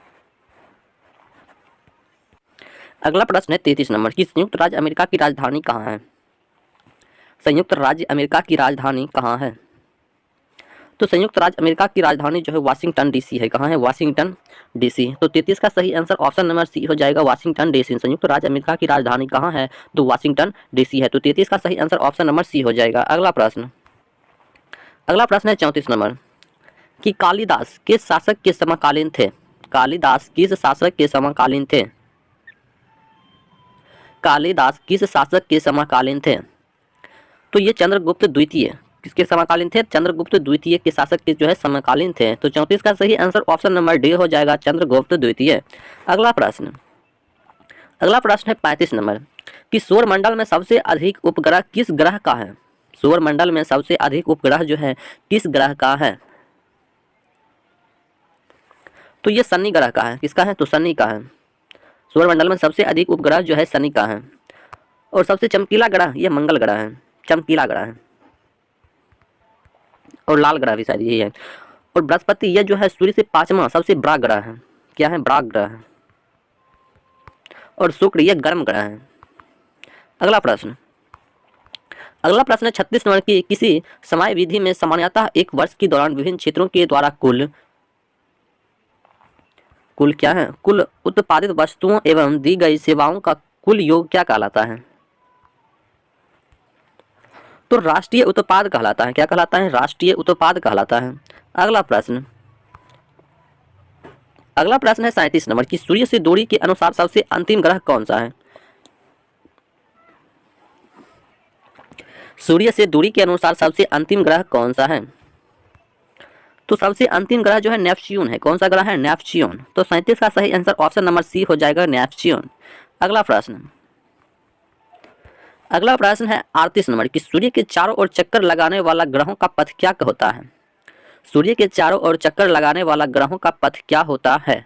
है 33 नंबर कि संयुक्त राज्य अमेरिका की राजधानी कहाँ है? संयुक्त राज्य अमेरिका की राजधानी कहाँ है? तो संयुक्त राज्य अमेरिका की राजधानी जो है वाशिंगटन डीसी है। कहाँ है? Washington DC. तो 33 का सही आंसर ऑप्शन नंबर सी हो जाएगा, वाशिंगटन डीसी। संयुक्त राज्य अमेरिका की राजधानी कहाँ है? तो वाशिंगटन डीसी है। तो 33 का सही आंसर ऑप्शन नंबर सी हो जाएगा। अगला प्रश्न है 34 नंबर कि कालिदास किस शासक के समकालीन थे? कालिदास किस शासक के समकालीन थे? कालिदास किस शासक के समकालीन थे? तो ये चंद्रगुप्त द्वितीय किसके समकालीन थे? चंद्रगुप्त द्वितीय के शासक के जो है समकालीन थे। तो 34 का सही आंसर ऑप्शन नंबर डी हो जाएगा, चंद्रगुप्त द्वितीय। अगला प्रश्न है 35 नंबर कि सौरमंडल में सबसे अधिक उपग्रह किस ग्रह का है? सौरमंडल में सबसे अधिक उपग्रह जो है किस ग्रह का है? तो ये शनि ग्रह का है। किसका है? तो शनि का है। सौरमंडल में सबसे अधिक उपग्रह जो है शनि का है। और सबसे चमकीला ग्रह ये मंगल ग्रह है, चमकीला ग्रह है। और लाल ग्रह भी शायद यही है। और बृहस्पति ये जो है सूर्य से 5वां सबसे बड़ा ग्रह है। क्या है? बड़ा ग्रह है। और शुक्र ये गर्म ग्रह है। अगला प्रश्न है 36 नंबर की किसी समय विधि में सामान्यतः एक वर्ष के दौरान विभिन्न क्षेत्रों के द्वारा कुल क्या है? कुल उत्पादित वस्तुओं एवं दी गई सेवाओं का कुल योग क्या कहलाता है? तो राष्ट्रीय उत्पाद कहलाता है। क्या कहलाता है? राष्ट्रीय उत्पाद कहलाता है। अगला प्रश्न है 37 नंबर कि सूर्य से दूरी के अनुसार सबसे अंतिम ग्रह कौन सा है? सूर्य से दूरी के अनुसार सबसे अंतिम ग्रह कौन सा है? तो सबसे अंतिम ग्रह जो है नेपच्यून है। कौन सा ग्रह है? नेपच्यून। तो 37 का सही आंसर ऑप्शन नंबर सी हो जाएगा, नेपच्यून। अगला प्रश्न है 38 नंबर कि सूर्य के चारों ओर चक्कर लगाने वाला ग्रहों का पथ क्या होता है? सूर्य के चारों ओर चक्कर लगाने वाला ग्रहों का पथ क्या होता है?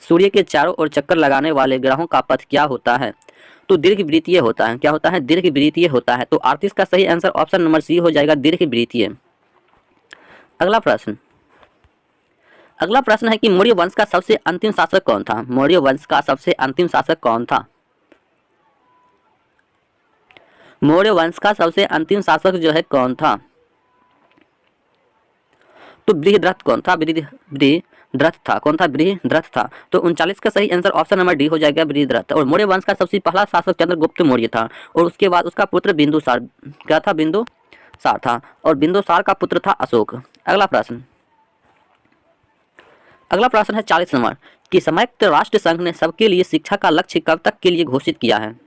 सूर्य के चारों ओर चक्कर लगाने वाले ग्रहों का पथ क्या होता है? तो दीर्घवृत्तीय होता है। क्या होता है? दीर्घवृत्तीय होता है। तो 38 का सही आंसर ऑप्शन नंबर सी हो जाएगा, दीर्घवृत्तीय। अगला प्रश्न है कि मौर्य वंश का सबसे अंतिम शासक कौन था? मौर्य वंश का सबसे अंतिम शासक कौन था? मौर्य वंश का सबसे अंतिम शासक जो है कौन था? तो बृहद्रथ कौन था? बृहद्रथ था। कौन था? बृहद्रथ था। तो 39 का सही आंसर ऑप्शन नंबर डी हो जाएगा, बृहद्रथ। और मौर्य वंश का सबसे पहला शासक चंद्रगुप्त मौर्य था। और उसके बाद उसका पुत्र बिंदुसार क्या था? बिंदुसार था। और बिंदुसार का पुत्र था अशोक। अगला प्रश्न है 40 नंबर कि संयुक्त राष्ट्र संघ ने सबके लिए शिक्षा का लक्ष्य कब तक के लिए घोषित किया है?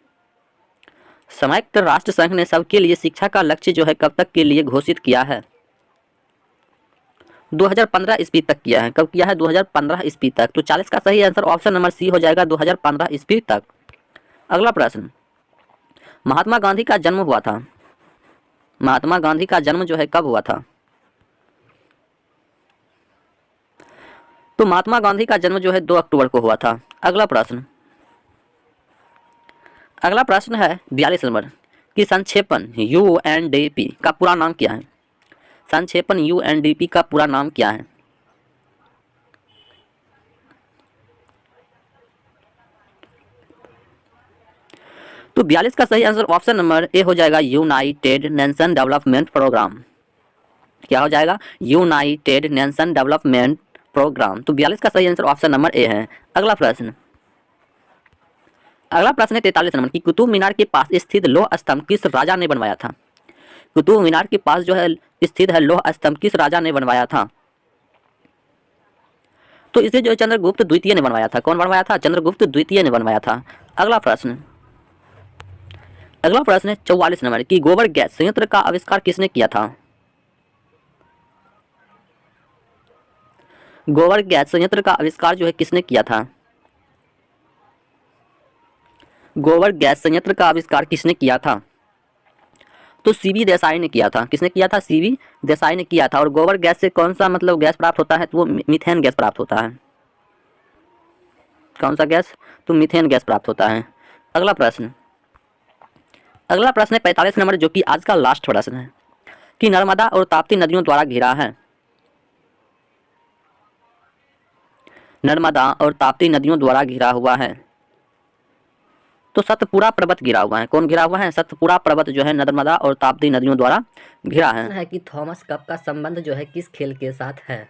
संयुक्त राष्ट्र संघ ने सबके लिए शिक्षा का लक्ष्य जो है कब तक के लिए घोषित किया है? 2015 ईस्वी तक किया है। कब किया है? 2015 ईस्वी तक। तो 40 का सही आंसर ऑप्शन नंबर सी हो जाएगा, 2015 ईस्वी तक। अगला प्रश्न महात्मा गांधी का जन्म हुआ था। महात्मा गांधी का जन्म जो है कब हुआ था? तो महात्मा गांधी का जन्म जो है 2 अक्टूबर को हुआ था। अगला प्रश्न है 42 नंबर कि संक्षेपण UNDP का पूरा नाम क्या है? संक्षेपण UNDP का पूरा नाम क्या है? तो 42 का सही आंसर ऑप्शन नंबर ए हो जाएगा, यूनाइटेड नेशन डेवलपमेंट प्रोग्राम। क्या हो जाएगा? United Nation Development Programme. तो 42 का सही आंसर ऑप्शन नंबर ए है। अगला प्रश्न है 43 नंबर कि कुतुब मीनार के पास स्थित लौह स्तंभ किस राजा ने बनवाया था? कुतुब मीनार के पास जो है स्थित है लौह स्तंभ किस राजा ने बनवाया था?
तो इसे जो है चंद्रगुप्त द्वितीय ने बनवाया था। कौन बनवाया था? चंद्रगुप्त द्वितीय ने बनवाया था। अगला प्रश्न है 44 नंबर कि गोबर गैस संयंत्र का आविष्कार किसने किया था? गोबर गैस संयंत्र का आविष्कार जो है किसने किया था? गोबर गैस संयंत्र का आविष्कार किसने किया था? तो सीवी देसाई ने किया था। किसने किया था? सीवी देसाई ने किया था। और गोबर गैस से कौन सा मतलब गैस प्राप्त होता है? तो वो मीथेन गैस प्राप्त होता है। कौन सा गैस? तो मीथेन गैस प्राप्त होता है। अगला प्रश्न है 45 नंबर, जो कि आज का लास्ट प्रश्न है कि नर्मदा और ताप्ती नदियों द्वारा घिरा है। नर्मदा और ताप्ती नदियों द्वारा घिरा हुआ है। तो सतपुड़ा पर्वत घिरा हुआ है। कौन घिरा हुआ है? सतपुड़ा पर्वत जो है नर्मदा और ताप्ती नदियों द्वारा घिरा है।
कि थॉमस कप का संबंध जो है किस खेल के साथ है?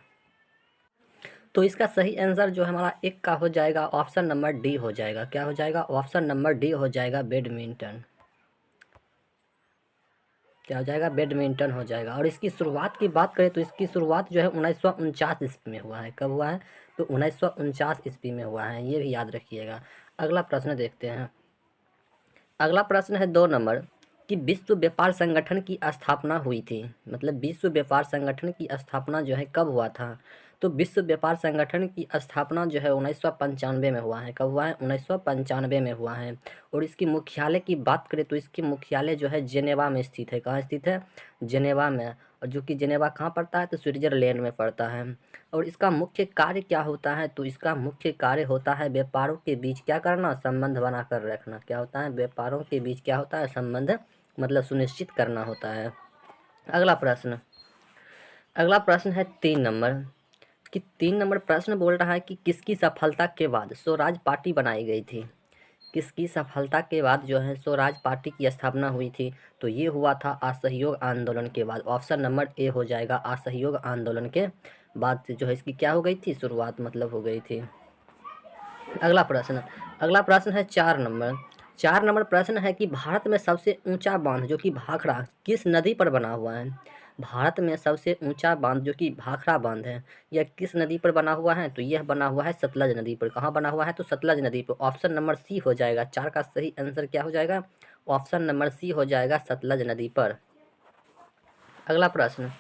तो इसका सही आंसर जो हमारा एक का हो जाएगा ऑप्शन नंबर डी हो जाएगा। क्या हो जाएगा? ऑप्शन नंबर डी हो जाएगा, बैडमिंटन। क्या हो जाएगा? बैडमिंटन हो जाएगा। और इसकी शुरुआत की बात करें तो इसकी शुरुआत जो है 1949 ईस्वी में हुआ है। कब हुआ है? तो 1949 ईस्वी में हुआ है, ये भी याद रखिएगा। अगला प्रश्न देखते हैं। अगला प्रश्न है 2 नंबर कि विश्व व्यापार संगठन की स्थापना हुई थी। मतलब विश्व व्यापार संगठन की स्थापना जो है कब हुआ था? तो विश्व व्यापार संगठन की स्थापना जो है 1995 में हुआ है। कब हुआ है? 1995 में हुआ है। और इसकी मुख्यालय की बात करें तो इसकी मुख्यालय जो है जेनेवा में स्थित है। कहाँ स्थित है? जेनेवा में। और जो कि जेनेवा कहाँ पड़ता है? तो स्विट्जरलैंड में पड़ता है। और इसका मुख्य कार्य क्या होता है? तो इसका मुख्य कार्य होता है व्यापारों के बीच क्या करना? संबंध बनाकर रखना। क्या होता है? व्यापारों के बीच क्या होता है? संबंध मतलब सुनिश्चित करना होता है। अगला प्रश्न है 3 नंबर कि 3 नंबर प्रश्न बोल रहा है कि किसकी सफलता के बाद स्वराज पार्टी बनाई गई थी? किसकी सफलता के बाद जो है स्वराज पार्टी की स्थापना हुई थी? तो ये हुआ था असहयोग आंदोलन के बाद। ऑप्शन नंबर ए हो जाएगा, असहयोग आंदोलन के बाद से जो है इसकी क्या हो गई थी? शुरुआत मतलब हो गई थी। अगला प्रश्न है 4 नंबर। 4 नंबर प्रश्न है कि भारत में सबसे ऊंचा बांध जो कि भाखड़ा किस नदी पर बना हुआ है? भारत में सबसे ऊंचा बांध जो कि भाखड़ा बांध है, यह किस नदी पर बना हुआ है? तो यह बना हुआ है सतलज नदी पर। कहाँ बना हुआ है? तो सतलज नदी पर। ऑप्शन नंबर सी हो जाएगा। 4 का सही आंसर क्या हो जाएगा? ऑप्शन नंबर सी हो जाएगा, सतलज नदी पर। अगला प्रश्न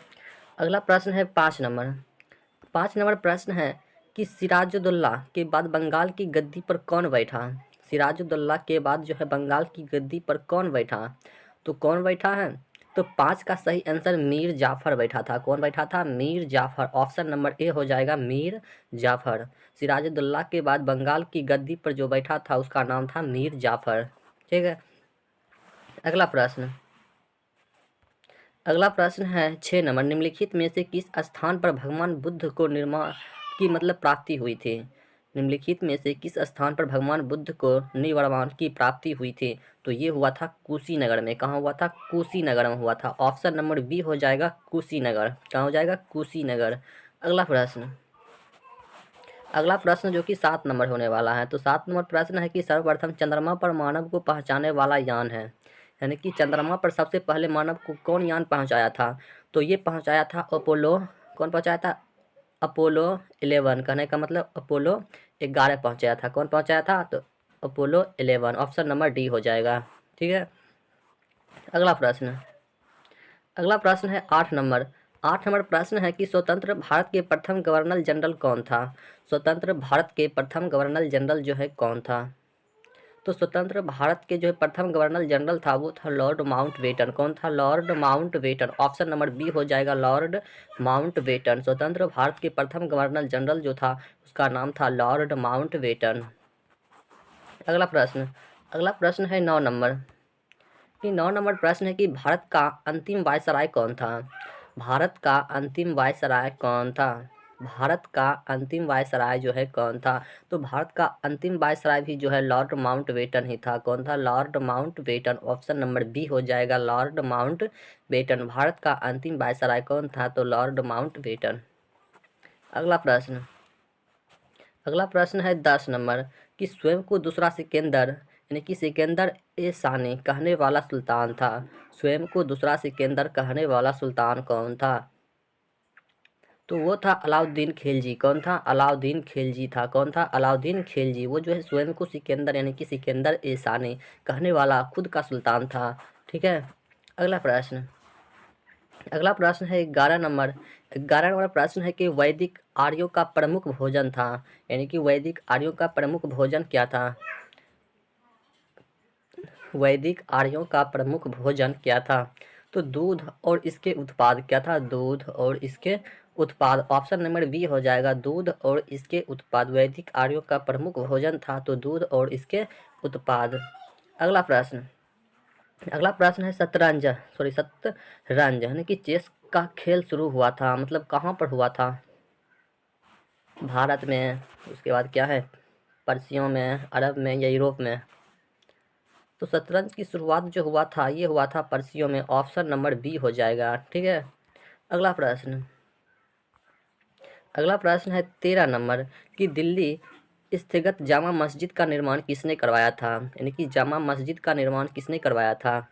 है 5 नंबर। 5 नंबर प्रश्न है कि सिराजुद्दौला के बाद बंगाल की गद्दी पर कौन बैठा? सिराजुद्दौला के बाद जो है बंगाल की गद्दी पर कौन बैठा? तो कौन बैठा है? तो 5 का सही आंसर मीर जाफर बैठा था। कौन बैठा था? Mir Jafar. Option number A हो जाएगा, मीर जाफर। सिराजुद्दौला के बाद बंगाल की गद्दी पर जो बैठा था उसका नाम था मीर जाफर। ठीक है। अगला प्रश्न है 6 नंबर। निम्नलिखित में से किस स्थान पर भगवान बुद्ध को निर्माण की मतलब प्राप्ति हुई थी? निम्नलिखित में से किस स्थान पर भगवान बुद्ध को निर्वाण की प्राप्ति हुई थी? तो ये हुआ था कुशीनगर में। कहाँ हुआ था? कुशीनगर में हुआ था। ऑप्शन नंबर बी हो जाएगा, कुशीनगर। कहाँ हो जाएगा? कुशीनगर। अगला प्रश्न जो कि 7 नंबर होने वाला है। तो 7 नंबर प्रश्न है कि सर्वप्रथम चंद्रमा पर मानव को पहुंचाने वाला यान है, यानी कि चंद्रमा पर सबसे पहले मानव को कौन यान पहुंचाया था? तो ये पहुंचाया था अपोलो। कौन पहुंचाया था? अपोलो 11। कहने का मतलब अपोलो 11 पहुंचाया था। कौन पहुंचाया था? तो अपोलो 11। ऑप्शन नंबर डी हो जाएगा। ठीक है। अगला प्रश्न है 8 नंबर। 8 नंबर प्रश्न है कि स्वतंत्र भारत के प्रथम गवर्नर जनरल कौन था? स्वतंत्र भारत के प्रथम गवर्नर जनरल जो है कौन था? तो स्वतंत्र भारत के जो है प्रथम गवर्नर जनरल था वो था लॉर्ड माउंटबेटन। कौन था? Lord Mountbatten. Option number B हो जाएगा, लॉर्ड माउंटबेटन। स्वतंत्र भारत के प्रथम गवर्नर जनरल जो था उसका नाम था लॉर्ड माउंटबेटन। अगला प्रश्न है 9 नंबर कि 9 नंबर प्रश्न है कि भारत का अंतिम वायसराय कौन था? भारत का अंतिम वायसराय कौन था? भारत का अंतिम वायसराय जो है कौन था? तो भारत का अंतिम वायसराय भी जो है लॉर्ड माउंटबेटन ही था। कौन था? Lord Mountbatten. Option number B हो जाएगा, लॉर्ड माउंटबेटन। भारत का अंतिम वायसराय कौन था? तो लॉर्ड माउंटबेटन। अगला प्रश्न है 10 नंबर कि स्वयं को दूसरा सिकंदर यानी कि सिकंदर ए सानी कहने वाला सुल्तान था। स्वयं को दूसरा सिकंदर कहने वाला सुल्तान कौन था? तो वो था अलाउद्दीन खिलजी। कौन था? अलाउद्दीन खिलजी था। कौन था? अलाउद्दीन खिलजी। वो जो है स्वयं को सिकंदर यानी कि सिकंदर ए सानी कहने वाला खुद का सुल्तान था। ठीक है। अगला प्रश्न, अगला प्रश्न है 11 नंबर। 11 नंबर प्रश्न है कि वैदिक आर्यों का प्रमुख भोजन था, यानी कि वैदिक आर्यों का प्रमुख भोजन क्या था? वैदिक आर्यों का प्रमुख भोजन क्या था? तो दूध और इसके उत्पाद। क्या था? दूध और इसके उत्पाद। ऑप्शन नंबर बी हो जाएगा, दूध और इसके उत्पाद। वैदिक आर्यों का प्रमुख भोजन था तो दूध और इसके उत्पाद। अगला प्रश्न, अगला प्रश्न है शतरंज यानी कि चेस का खेल शुरू हुआ था, मतलब कहाँ पर हुआ था? भारत में, उसके बाद क्या है, पर्सियों में, अरब में या यूरोप में? तो शतरंज की शुरुआत जो हुआ था ये हुआ था पर्सियों में। ऑप्शन नंबर बी हो जाएगा। ठीक है। अगला प्रश्न, अगला प्रश्न है 13 नंबर कि दिल्ली स्थित जामा मस्जिद का निर्माण किसने करवाया था, यानी कि जामा मस्जिद का निर्माण किसने करवाया था?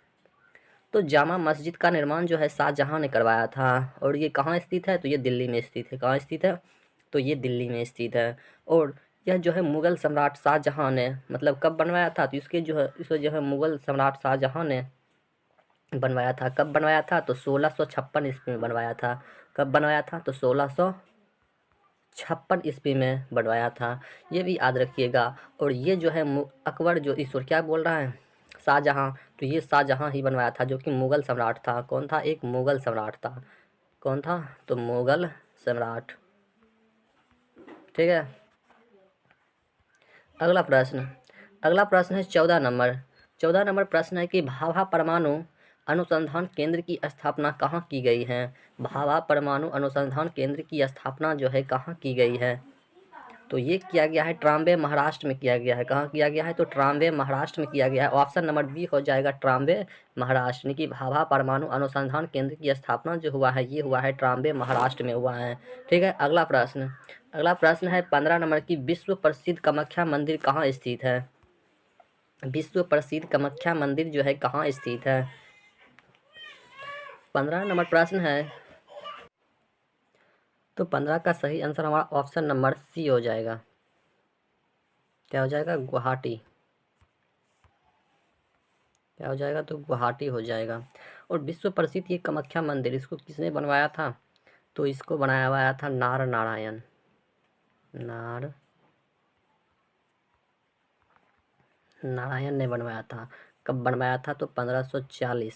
तो जामा मस्जिद का निर्माण जो है शाहजहाँ ने करवाया था। और ये कहाँ स्थित है? तो ये दिल्ली में स्थित है। कहाँ स्थित है? तो ये दिल्ली में स्थित है। और यह जो है मुग़ल सम्राट शाहजहाँ ने मतलब कब बनवाया था? तो इसके जो है इसे जो है मुग़ल सम्राट शाहजहाँ ने बनवाया था। कब बनवाया था? तो 1656 ईस्वी में बनवाया था। कब बनवाया था? तो 1656 ईस्वी में बनवाया था। ये भी याद रखिएगा। और ये जो है अकबर जो ईश्वर क्या बोल रहा है, शाहजहाँ, तो ये शाहजहाँ ही बनवाया था जो कि मुग़ल सम्राट था। कौन था? एक मुग़ल सम्राट था। कौन था? तो मुग़ल सम्राट। ठीक है। अगला प्रश्न, अगला प्रश्न है 14 नंबर। 14 नंबर प्रश्न है कि भाभा परमाणु अनुसंधान केंद्र की स्थापना कहाँ की गई है? भाभा परमाणु अनुसंधान केंद्र की स्थापना जो है कहाँ की गई है? तो ये किया गया है ट्राम्बे महाराष्ट्र में किया गया है। कहाँ किया गया है? तो ट्राम्बे महाराष्ट्र में किया गया है। ऑप्शन नंबर बी हो जाएगा ट्राम्बे महाराष्ट्र, यानी कि भाभा परमाणु अनुसंधान केंद्र की स्थापना जो हुआ है ये हुआ है ट्राम्बे महाराष्ट्र में हुआ है। ठीक है। अगला प्रश्न, अगला प्रश्न है 15 नंबर की विश्व प्रसिद्ध कामाख्या मंदिर कहाँ स्थित है? विश्व प्रसिद्ध कामाख्या मंदिर जो है कहाँ स्थित है? 15 नंबर प्रश्न है। तो 15 का सही आंसर हमारा ऑप्शन नंबर सी हो जाएगा। क्या हो जाएगा? गुवाहाटी। क्या हो जाएगा? तो गुवाहाटी हो जाएगा। और विश्व प्रसिद्ध ये कामाख्या मंदिर इसको किसने बनवाया था? तो इसको बनाया हुआ था नार नारायण। नार नारायण ने बनवाया था। कब बनवाया था? तो 1540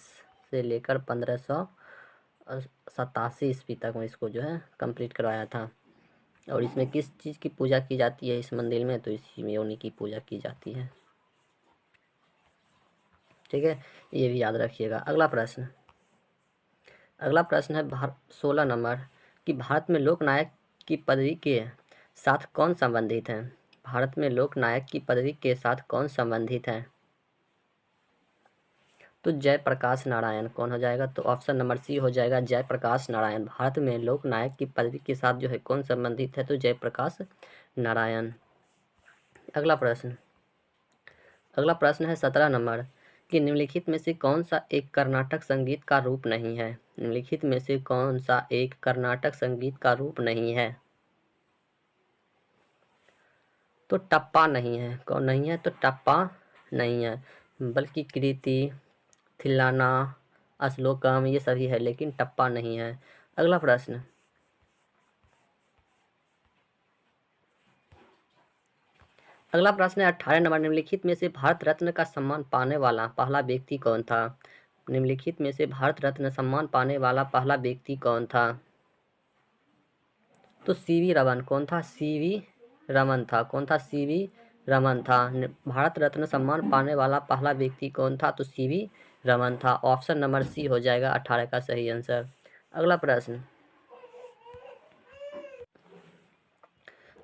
से लेकर 1587 ईस्वी तक में इसको जो है कंप्लीट करवाया था। और इसमें किस चीज़ की पूजा की जाती है इस मंदिर में? तो इसी में योनि की पूजा की जाती है। ठीक है। ये भी याद रखिएगा। अगला प्रश्न, अगला प्रश्न है 16 नंबर कि भारत में लोकनायक की पदवी के साथ कौन संबंधित है? भारत में लोकनायक की पदवी के साथ कौन संबंधित है? तो जयप्रकाश नारायण। कौन हो जाएगा? तो ऑप्शन नंबर सी हो जाएगा जयप्रकाश नारायण। भारत में लोकनायक की पदवी के साथ जो है कौन संबंधित है? तो जयप्रकाश नारायण। अगला प्रश्न, अगला प्रश्न है 17 नंबर कि निम्नलिखित में से कौन सा एक कर्नाटक संगीत का रूप नहीं है? निम्नलिखित में से कौन सा एक कर्नाटक संगीत का रूप नहीं है? तो टप्पा नहीं है। कौन नहीं है? तो टप्पा नहीं है, बल्कि कृति, थिल्लाना, अश्लोकम ये सभी है, लेकिन टप्पा नहीं है। अगला प्रश्न, अगला प्रश्न है 18 नंबर निम्नलिखित में से भारत रत्न का सम्मान पाने वाला पहला व्यक्ति कौन था? निम्नलिखित में से भारत रत्न सम्मान पाने वाला पहला व्यक्ति कौन था? तो सीवी रमन। कौन था? सीवी रमन था। कौन था? सीवी रमन था। भारत रत्न सम्मान पाने वाला पहला व्यक्ति कौन था? तो सीवी रमन था। ऑप्शन नंबर सी हो जाएगा 18 का सही आंसर। अगला प्रश्न,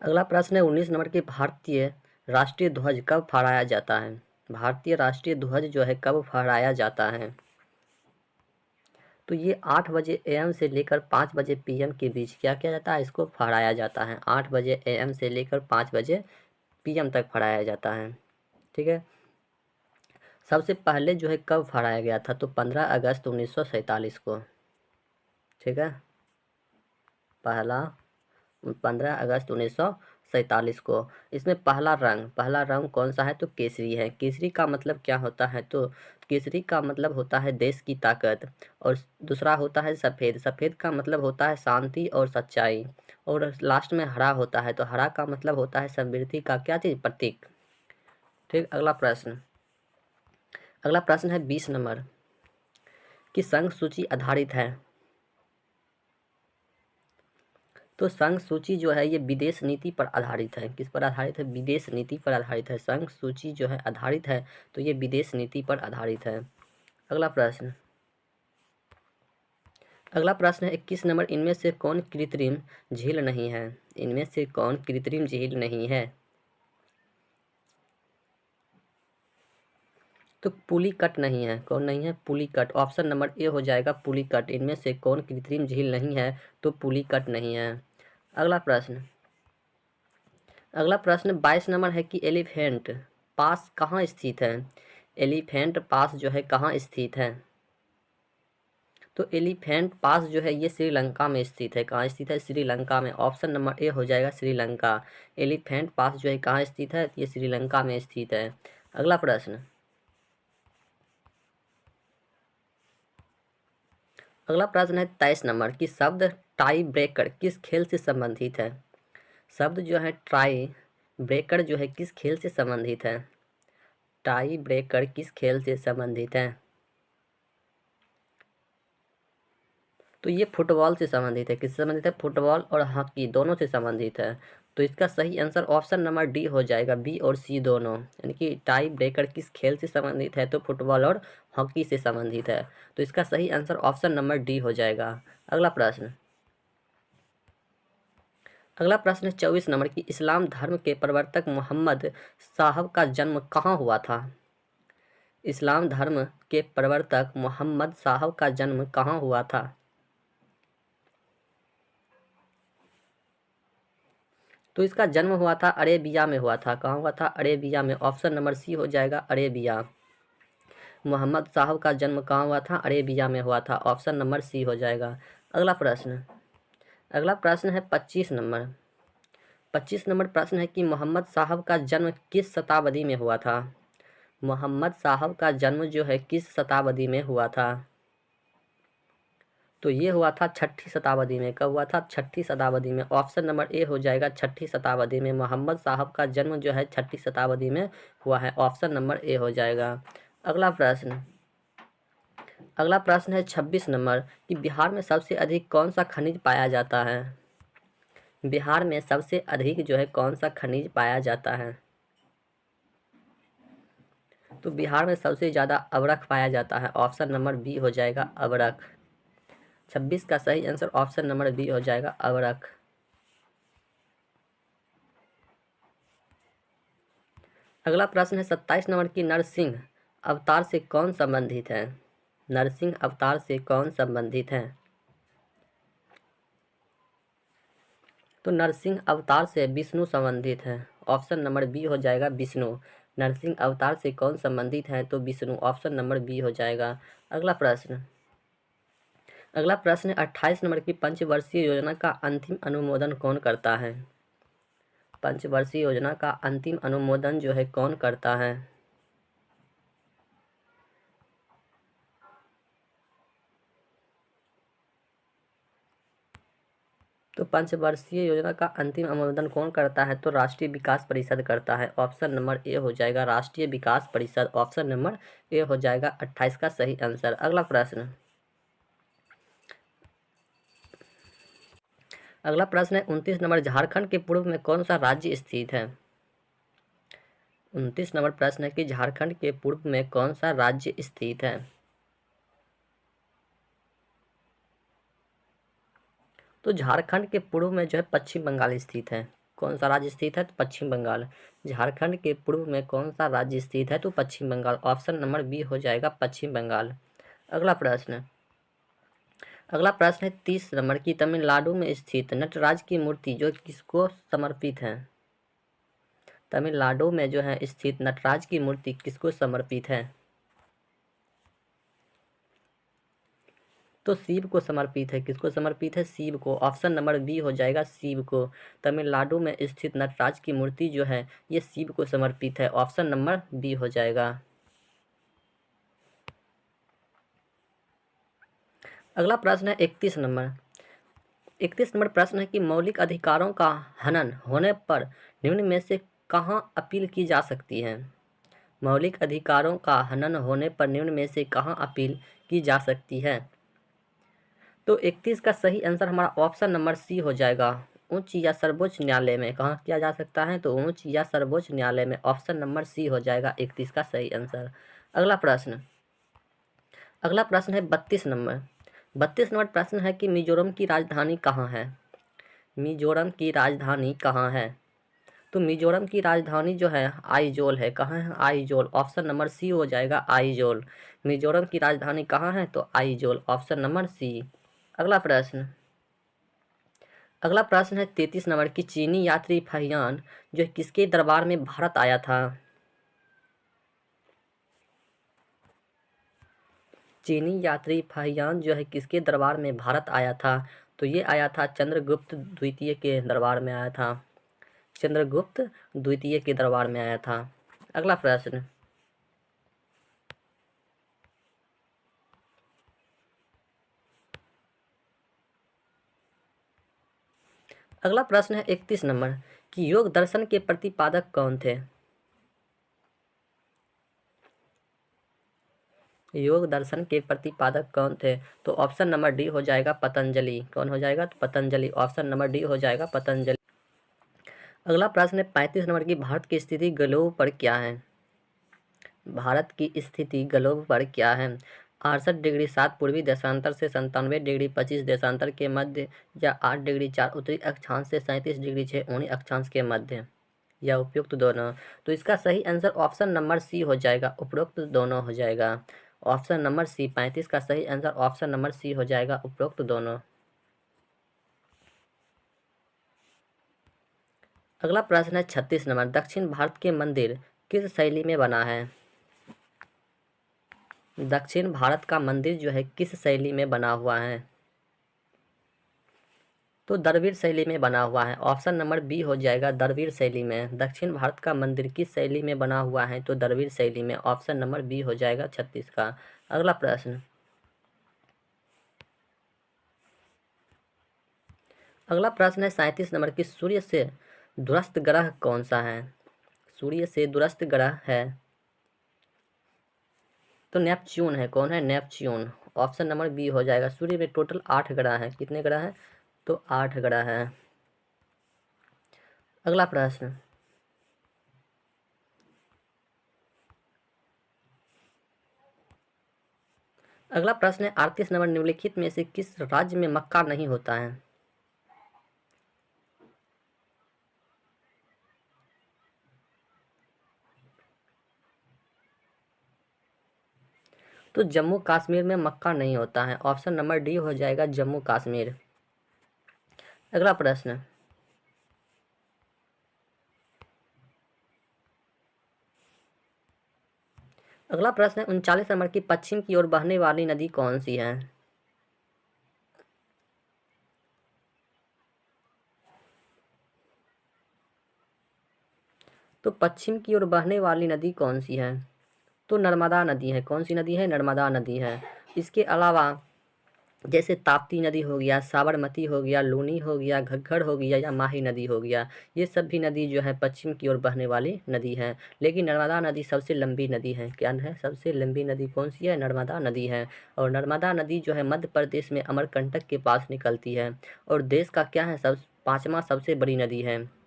अगला प्रश्न है 19 नंबर की भारतीय राष्ट्रीय ध्वज कब फहराया जाता है? भारतीय राष्ट्रीय ध्वज जो है कब फहराया जाता है? तो ये 8 बजे AM से लेकर 5 बजे PM के बीच क्या किया जाता है? इसको फहराया जाता है। 8 बजे AM से लेकर 5 बजे PM तक फहराया जाता है। ठीक है। सबसे पहले जो है कब फहराया गया था? तो 15 अगस्त 1947 को। ठीक है। 15 अगस्त 1947 को। इसमें पहला रंग कौन सा है? तो केसरी है। केसरी का मतलब क्या होता है? तो केसरी का मतलब होता है देश की ताकत। और दूसरा होता है सफ़ेद। सफ़ेद का मतलब होता है शांति और सच्चाई। और लास्ट में हरा होता है, तो हरा का मतलब होता है समृद्धि का क्या चीज़? प्रतीक। ठीक, अगला प्रश्न है 20 नंबर कि संघ सूची आधारित है। तो संघ सूची जो है ये विदेश नीति पर आधारित है। किस पर आधारित है? विदेश नीति पर आधारित है। संघ सूची जो है आधारित है, तो ये विदेश नीति पर आधारित है। अगला प्रश्न है 21 नंबर, इनमें से कौन कृत्रिम झील नहीं है? इनमें से कौन कृत्रिम झील नहीं है? तो पुलिकट नहीं है। कौन नहीं है? पुलिकट। ऑप्शन नंबर ए हो जाएगा पुलिकट। इनमें से कौन कृत्रिम झील नहीं है? तो पुलिकट नहीं है। अगला प्रश्न 22 नंबर है कि एलिफेंट पास कहाँ स्थित है? एलिफेंट पास जो है कहाँ स्थित है? तो एलिफेंट पास जो है ये श्रीलंका में स्थित है। कहाँ स्थित है? श्रीलंका में। ऑप्शन नंबर ए हो जाएगा श्रीलंका। एलिफेंट पास जो है कहाँ स्थित है? ये श्रीलंका में स्थित है। अगला प्रश्न है 23 नंबर कि शब्द टाई ब्रेकर किस खेल से संबंधित है? शब्द जो है टाई ब्रेकर जो है किस खेल से संबंधित है? टाई ब्रेकर किस खेल से संबंधित है? तो ये फुटबॉल से संबंधित है। किससे संबंधित है? फुटबॉल और हॉकी दोनों से संबंधित है। तो इसका सही आंसर ऑप्शन नंबर डी हो जाएगा, बी और सी दोनों। यानी कि टाई ब्रेकर किस खेल से संबंधित है? तो फुटबॉल और हॉकी से संबंधित है। तो इसका सही आंसर ऑप्शन नंबर डी हो जाएगा। अगला प्रश्न है 24 नंबर की इस्लाम धर्म के प्रवर्तक मोहम्मद साहब का जन्म कहाँ हुआ था? इस्लाम धर्म के प्रवर्तक मोहम्मद साहब का जन्म कहाँ हुआ था? तो इसका जन्म हुआ था अरेबिया में हुआ था। कहाँ हुआ था? अरेबिया में। ऑप्शन नंबर सी हो जाएगा अरेबिया। मोहम्मद साहब का जन्म कहाँ हुआ था? अरेबिया में हुआ था। ऑप्शन नंबर सी हो जाएगा। अगला प्रश्न है 25 नंबर। 25 नंबर प्रश्न है कि मोहम्मद साहब का जन्म किस शताब्दी में हुआ था? मोहम्मद साहब का जन्म जो है किस शताब्दी में हुआ था? तो ये हुआ था 6ठी शताब्दी में। कब हुआ था? 6ठी शताब्दी में। ऑप्शन नंबर ए हो जाएगा 6ठी शताब्दी में। मोहम्मद साहब का जन्म जो है 6ठी शताब्दी में हुआ है। ऑप्शन नंबर ए हो जाएगा। अगला प्रश्न है 26 नंबर कि बिहार में सबसे अधिक कौन सा खनिज पाया जाता है? बिहार में सबसे अधिक जो है कौन सा खनिज पाया जाता है? तो बिहार में सबसे ज़्यादा अबरख पाया जाता है। ऑप्शन नंबर बी हो जाएगा अबरख। 26 का सही आंसर ऑप्शन नंबर बी हो जाएगा अबरख। अगला प्रश्न है 27 नंबर की नरसिंह अवतार से कौन संबंधित है? नरसिंह अवतार से कौन संबंधित है? तो नरसिंह अवतार से विष्णु संबंधित है। ऑप्शन नंबर बी हो जाएगा विष्णु। नरसिंह अवतार से कौन संबंधित है? तो विष्णु। ऑप्शन नंबर बी हो जाएगा। अगला प्रश्न है 28 नंबर की पंचवर्षीय योजना का अंतिम अनुमोदन कौन करता है? पंचवर्षीय योजना का अंतिम अनुमोदन जो है कौन करता है? तो पंचवर्षीय योजना का अंतिम अनुमोदन कौन करता है? तो राष्ट्रीय विकास परिषद करता है। ऑप्शन नंबर ए हो जाएगा राष्ट्रीय विकास परिषद। ऑप्शन नंबर ए हो जाएगा 28 का सही आंसर। अगला प्रश्न है 29 नंबर, झारखंड के पूर्व में कौन सा राज्य स्थित है? 29 नंबर प्रश्न है कि झारखंड के पूर्व में कौन सा राज्य स्थित है? तो झारखंड के पूर्व में जो है पश्चिम बंगाल स्थित है। कौन सा राज्य स्थित है? तो पश्चिम बंगाल। झारखंड के पूर्व में कौन सा राज्य स्थित है? तो पश्चिम बंगाल। ऑप्शन नंबर बी हो जाएगा पश्चिम बंगाल। अगला प्रश्न है 30 नंबर की तमिलनाडु में स्थित नटराज की मूर्ति जो किसको समर्पित है? तमिलनाडु में जो है स्थित नटराज की मूर्ति किसको समर्पित है? तो शिव को समर्पित है। किसको समर्पित है? शिव को। ऑप्शन नंबर बी हो जाएगा शिव को। तमिलनाडु में स्थित नटराज की मूर्ति जो है ये शिव को समर्पित है। ऑप्शन नंबर बी हो जाएगा। अगला प्रश्न है 31 नंबर। 31 नंबर प्रश्न है कि मौलिक अधिकारों का हनन होने पर निम्न में से कहाँ अपील की जा सकती है? मौलिक अधिकारों का हनन होने पर निम्न में से कहाँ अपील की जा सकती है? तो 31 का सही आंसर हमारा ऑप्शन नंबर सी हो जाएगा। उच्च या सर्वोच्च न्यायालय में कहाँ किया जा सकता है? तो उच्च या सर्वोच्च न्यायालय में। ऑप्शन नंबर सी हो जाएगा 31 का सही आंसर। अगला प्रश्न है 32 नंबर। 32 नंबर प्रश्न है कि मिजोरम की राजधानी कहाँ है? मिजोरम की राजधानी कहाँ है? तो मिजोरम की राजधानी जो है आइजोल है। कहाँ है? आइजोल। ऑप्शन नंबर सी हो जाएगा आइजोल। मिजोरम की राजधानी कहाँ है? तो आइजोल। Option number C. अगला प्रश्न है 33 नंबर की चीनी यात्री फाहियान जो किसके दरबार में भारत आया था? चीनी यात्री फाहियान जो है किसके दरबार में भारत आया था? तो ये आया था चंद्रगुप्त द्वितीय के दरबार में आया था। चंद्रगुप्त द्वितीय के दरबार में आया था। अगला प्रश्न है 31 नंबर कि योग दर्शन के प्रतिपादक कौन थे? योग दर्शन के प्रतिपादक कौन थे? तो ऑप्शन नंबर डी हो जाएगा पतंजलि। कौन हो जाएगा? तो पतंजलि। ऑप्शन नंबर डी हो जाएगा पतंजलि। अगला प्रश्न है 35 नंबर की भारत की स्थिति ग्लोब पर क्या है? भारत की स्थिति ग्लोब पर क्या है? 68 डिग्री 7 पूर्वी देशांतर से 97 डिग्री 25 देशांतर के मध्य, या 8 डिग्री 4 उत्तरी अक्षांश से 37 डिग्री 6 उन्हीं अक्षांश के मध्य, या उपयुक्त दोनों। तो इसका सही आंसर ऑप्शन नंबर सी हो जाएगा, उपरोक्त दोनों हो जाएगा। ऑप्शन नंबर सी 35 का सही आंसर ऑप्शन नंबर सी हो जाएगा, उपरोक्त दोनों। अगला प्रश्न है 36 नंबर। दक्षिण भारत के मंदिर किस शैली में बना है? दक्षिण भारत का मंदिर जो है किस शैली में बना हुआ है? तो द्रविड़ शैली में बना हुआ है। ऑप्शन नंबर बी हो जाएगा द्रविड़ शैली में। दक्षिण भारत का मंदिर किस शैली में बना हुआ है? तो द्रविड़ शैली में। ऑप्शन नंबर बी हो जाएगा 36 का। अगला प्रश्न है 37 नंबर की सूर्य से दूरस्थ ग्रह कौन सा है? सूर्य से दूरस्थ ग्रह है तो नेपच्यून है। कौन है? नेपच्यून। ऑप्शन नंबर बी हो जाएगा। सूर्य में टोटल 8 ग्रह हैं। कितने ग्रह हैं? तो 8 ग्रह हैं। अगला प्रश्न है 38 नंबर। निम्नलिखित में से किस राज्य में मक्का नहीं होता है? तो जम्मू कश्मीर में मक्का नहीं होता है। ऑप्शन नंबर डी हो जाएगा जम्मू कश्मीर। अगला प्रश्न है 39 नंबर की पश्चिम की ओर बहने वाली नदी कौन सी है? तो पश्चिम की ओर बहने वाली नदी कौन सी है? तो नर्मदा नदी है। कौन सी नदी है? नर्मदा नदी है। इसके अलावा जैसे ताप्ती नदी हो गया, साबरमती हो गया, लूनी हो गया, घग्गर हो गया, या माही नदी हो गया, ये सब भी नदी जो है पश्चिम की ओर बहने वाली नदी है। लेकिन नर्मदा नदी सबसे लंबी नदी है। क्या है? सबसे लंबी नदी कौन सी है? नर्मदा नदी है। और नर्मदा नदी जो है मध्य प्रदेश में अमरकंटक के पास निकलती है और देश का क्या है? 5वां सबसे बड़ी नदी है।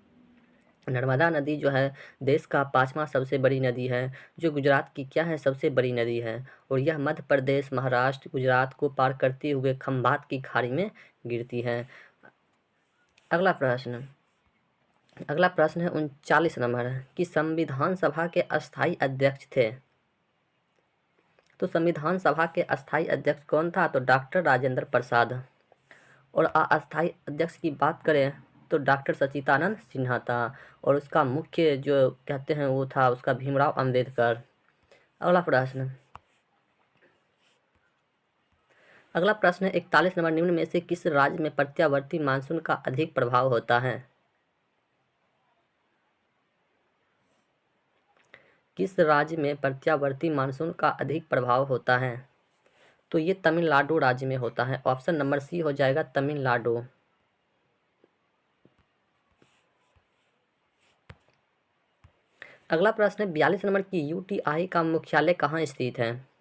नर्मदा नदी जो है देश का 5वां सबसे बड़ी नदी है, जो गुजरात की क्या है? सबसे बड़ी नदी है। और यह मध्य प्रदेश, महाराष्ट्र, गुजरात को पार करते हुए खंभात की खाड़ी में गिरती है। अगला प्रश्न है 39 नंबर कि संविधान सभा के अस्थायी अध्यक्ष थे। तो संविधान सभा के अस्थायी अध्यक्ष कौन था? तो डॉक्टर राजेंद्र प्रसाद। और अस्थायी अध्यक्ष की बात करें तो डॉक्टर सच्चिदानंद सिन्हा था। और उसका मुख्य जो कहते हैं वो था उसका भीमराव अंबेडकर। अगला प्रश्न अगला प्रश्न है 41 नंबर, निम्न में से किस राज्य में प्रत्यावर्ती मानसून का अधिक प्रभाव होता है? किस राज्य में प्रत्यावर्ती मानसून का अधिक प्रभाव होता है? तो ये तमिलनाडु राज्य में होता है। ऑप्शन नंबर सी हो जाएगा तमिलनाडु। अगला प्रश्न है 42 नंबर की यूटीआई का मुख्यालय कहाँ स्थित है?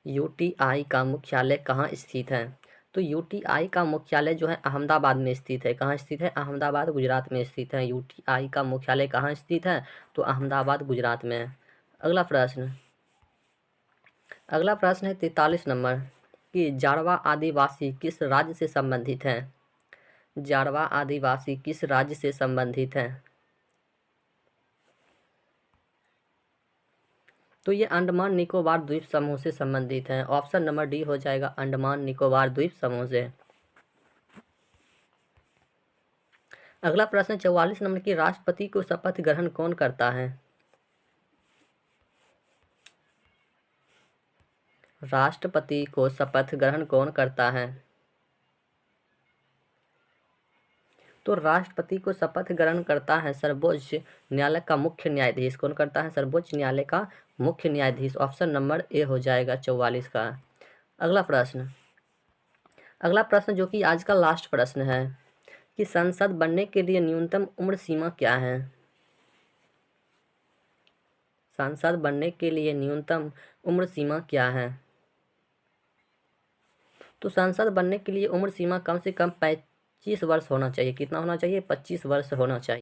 यूटीआई का मुख्यालय कहाँ स्थित है? तो यूटीआई का मुख्यालय जो है अहमदाबाद में स्थित है। कहाँ स्थित है? अहमदाबाद गुजरात में स्थित है। यूटीआई का मुख्यालय कहाँ स्थित है? तो अहमदाबाद गुजरात में है। अगला प्रश्न है 43 नंबर कि जारवा आदिवासी किस राज्य से संबंधित है? जारवा आदिवासी किस राज्य से संबंधित है? तो ये अंडमान निकोबार द्वीप समूह से संबंधित है। ऑप्शन नंबर डी हो जाएगा अंडमान निकोबार द्वीप समूह से। अगला प्रश्न 44 नंबर की राष्ट्रपति को शपथ ग्रहण कौन करता है? राष्ट्रपति को शपथ ग्रहण कौन करता है? तो राष्ट्रपति को शपथ ग्रहण करता है सर्वोच्च न्यायालय का मुख्य न्यायाधीश। कौन करता है? सर्वोच्च न्यायालय का मुख्य न्यायाधीश। ऑप्शन नंबर ए हो जाएगा 44 का। अगला प्रश्न जो कि आज का लास्ट प्रश्न है कि सांसद बनने के लिए न्यूनतम उम्र सीमा क्या है? सांसद बनने के लिए न्यूनतम उम्र सीमा क्या है? तो सांसद बनने के लिए उम्र सीमा कम से कम 25 वर्ष होना चाहिए। कितना होना चाहिए? 25 वर्ष होना चाहिए।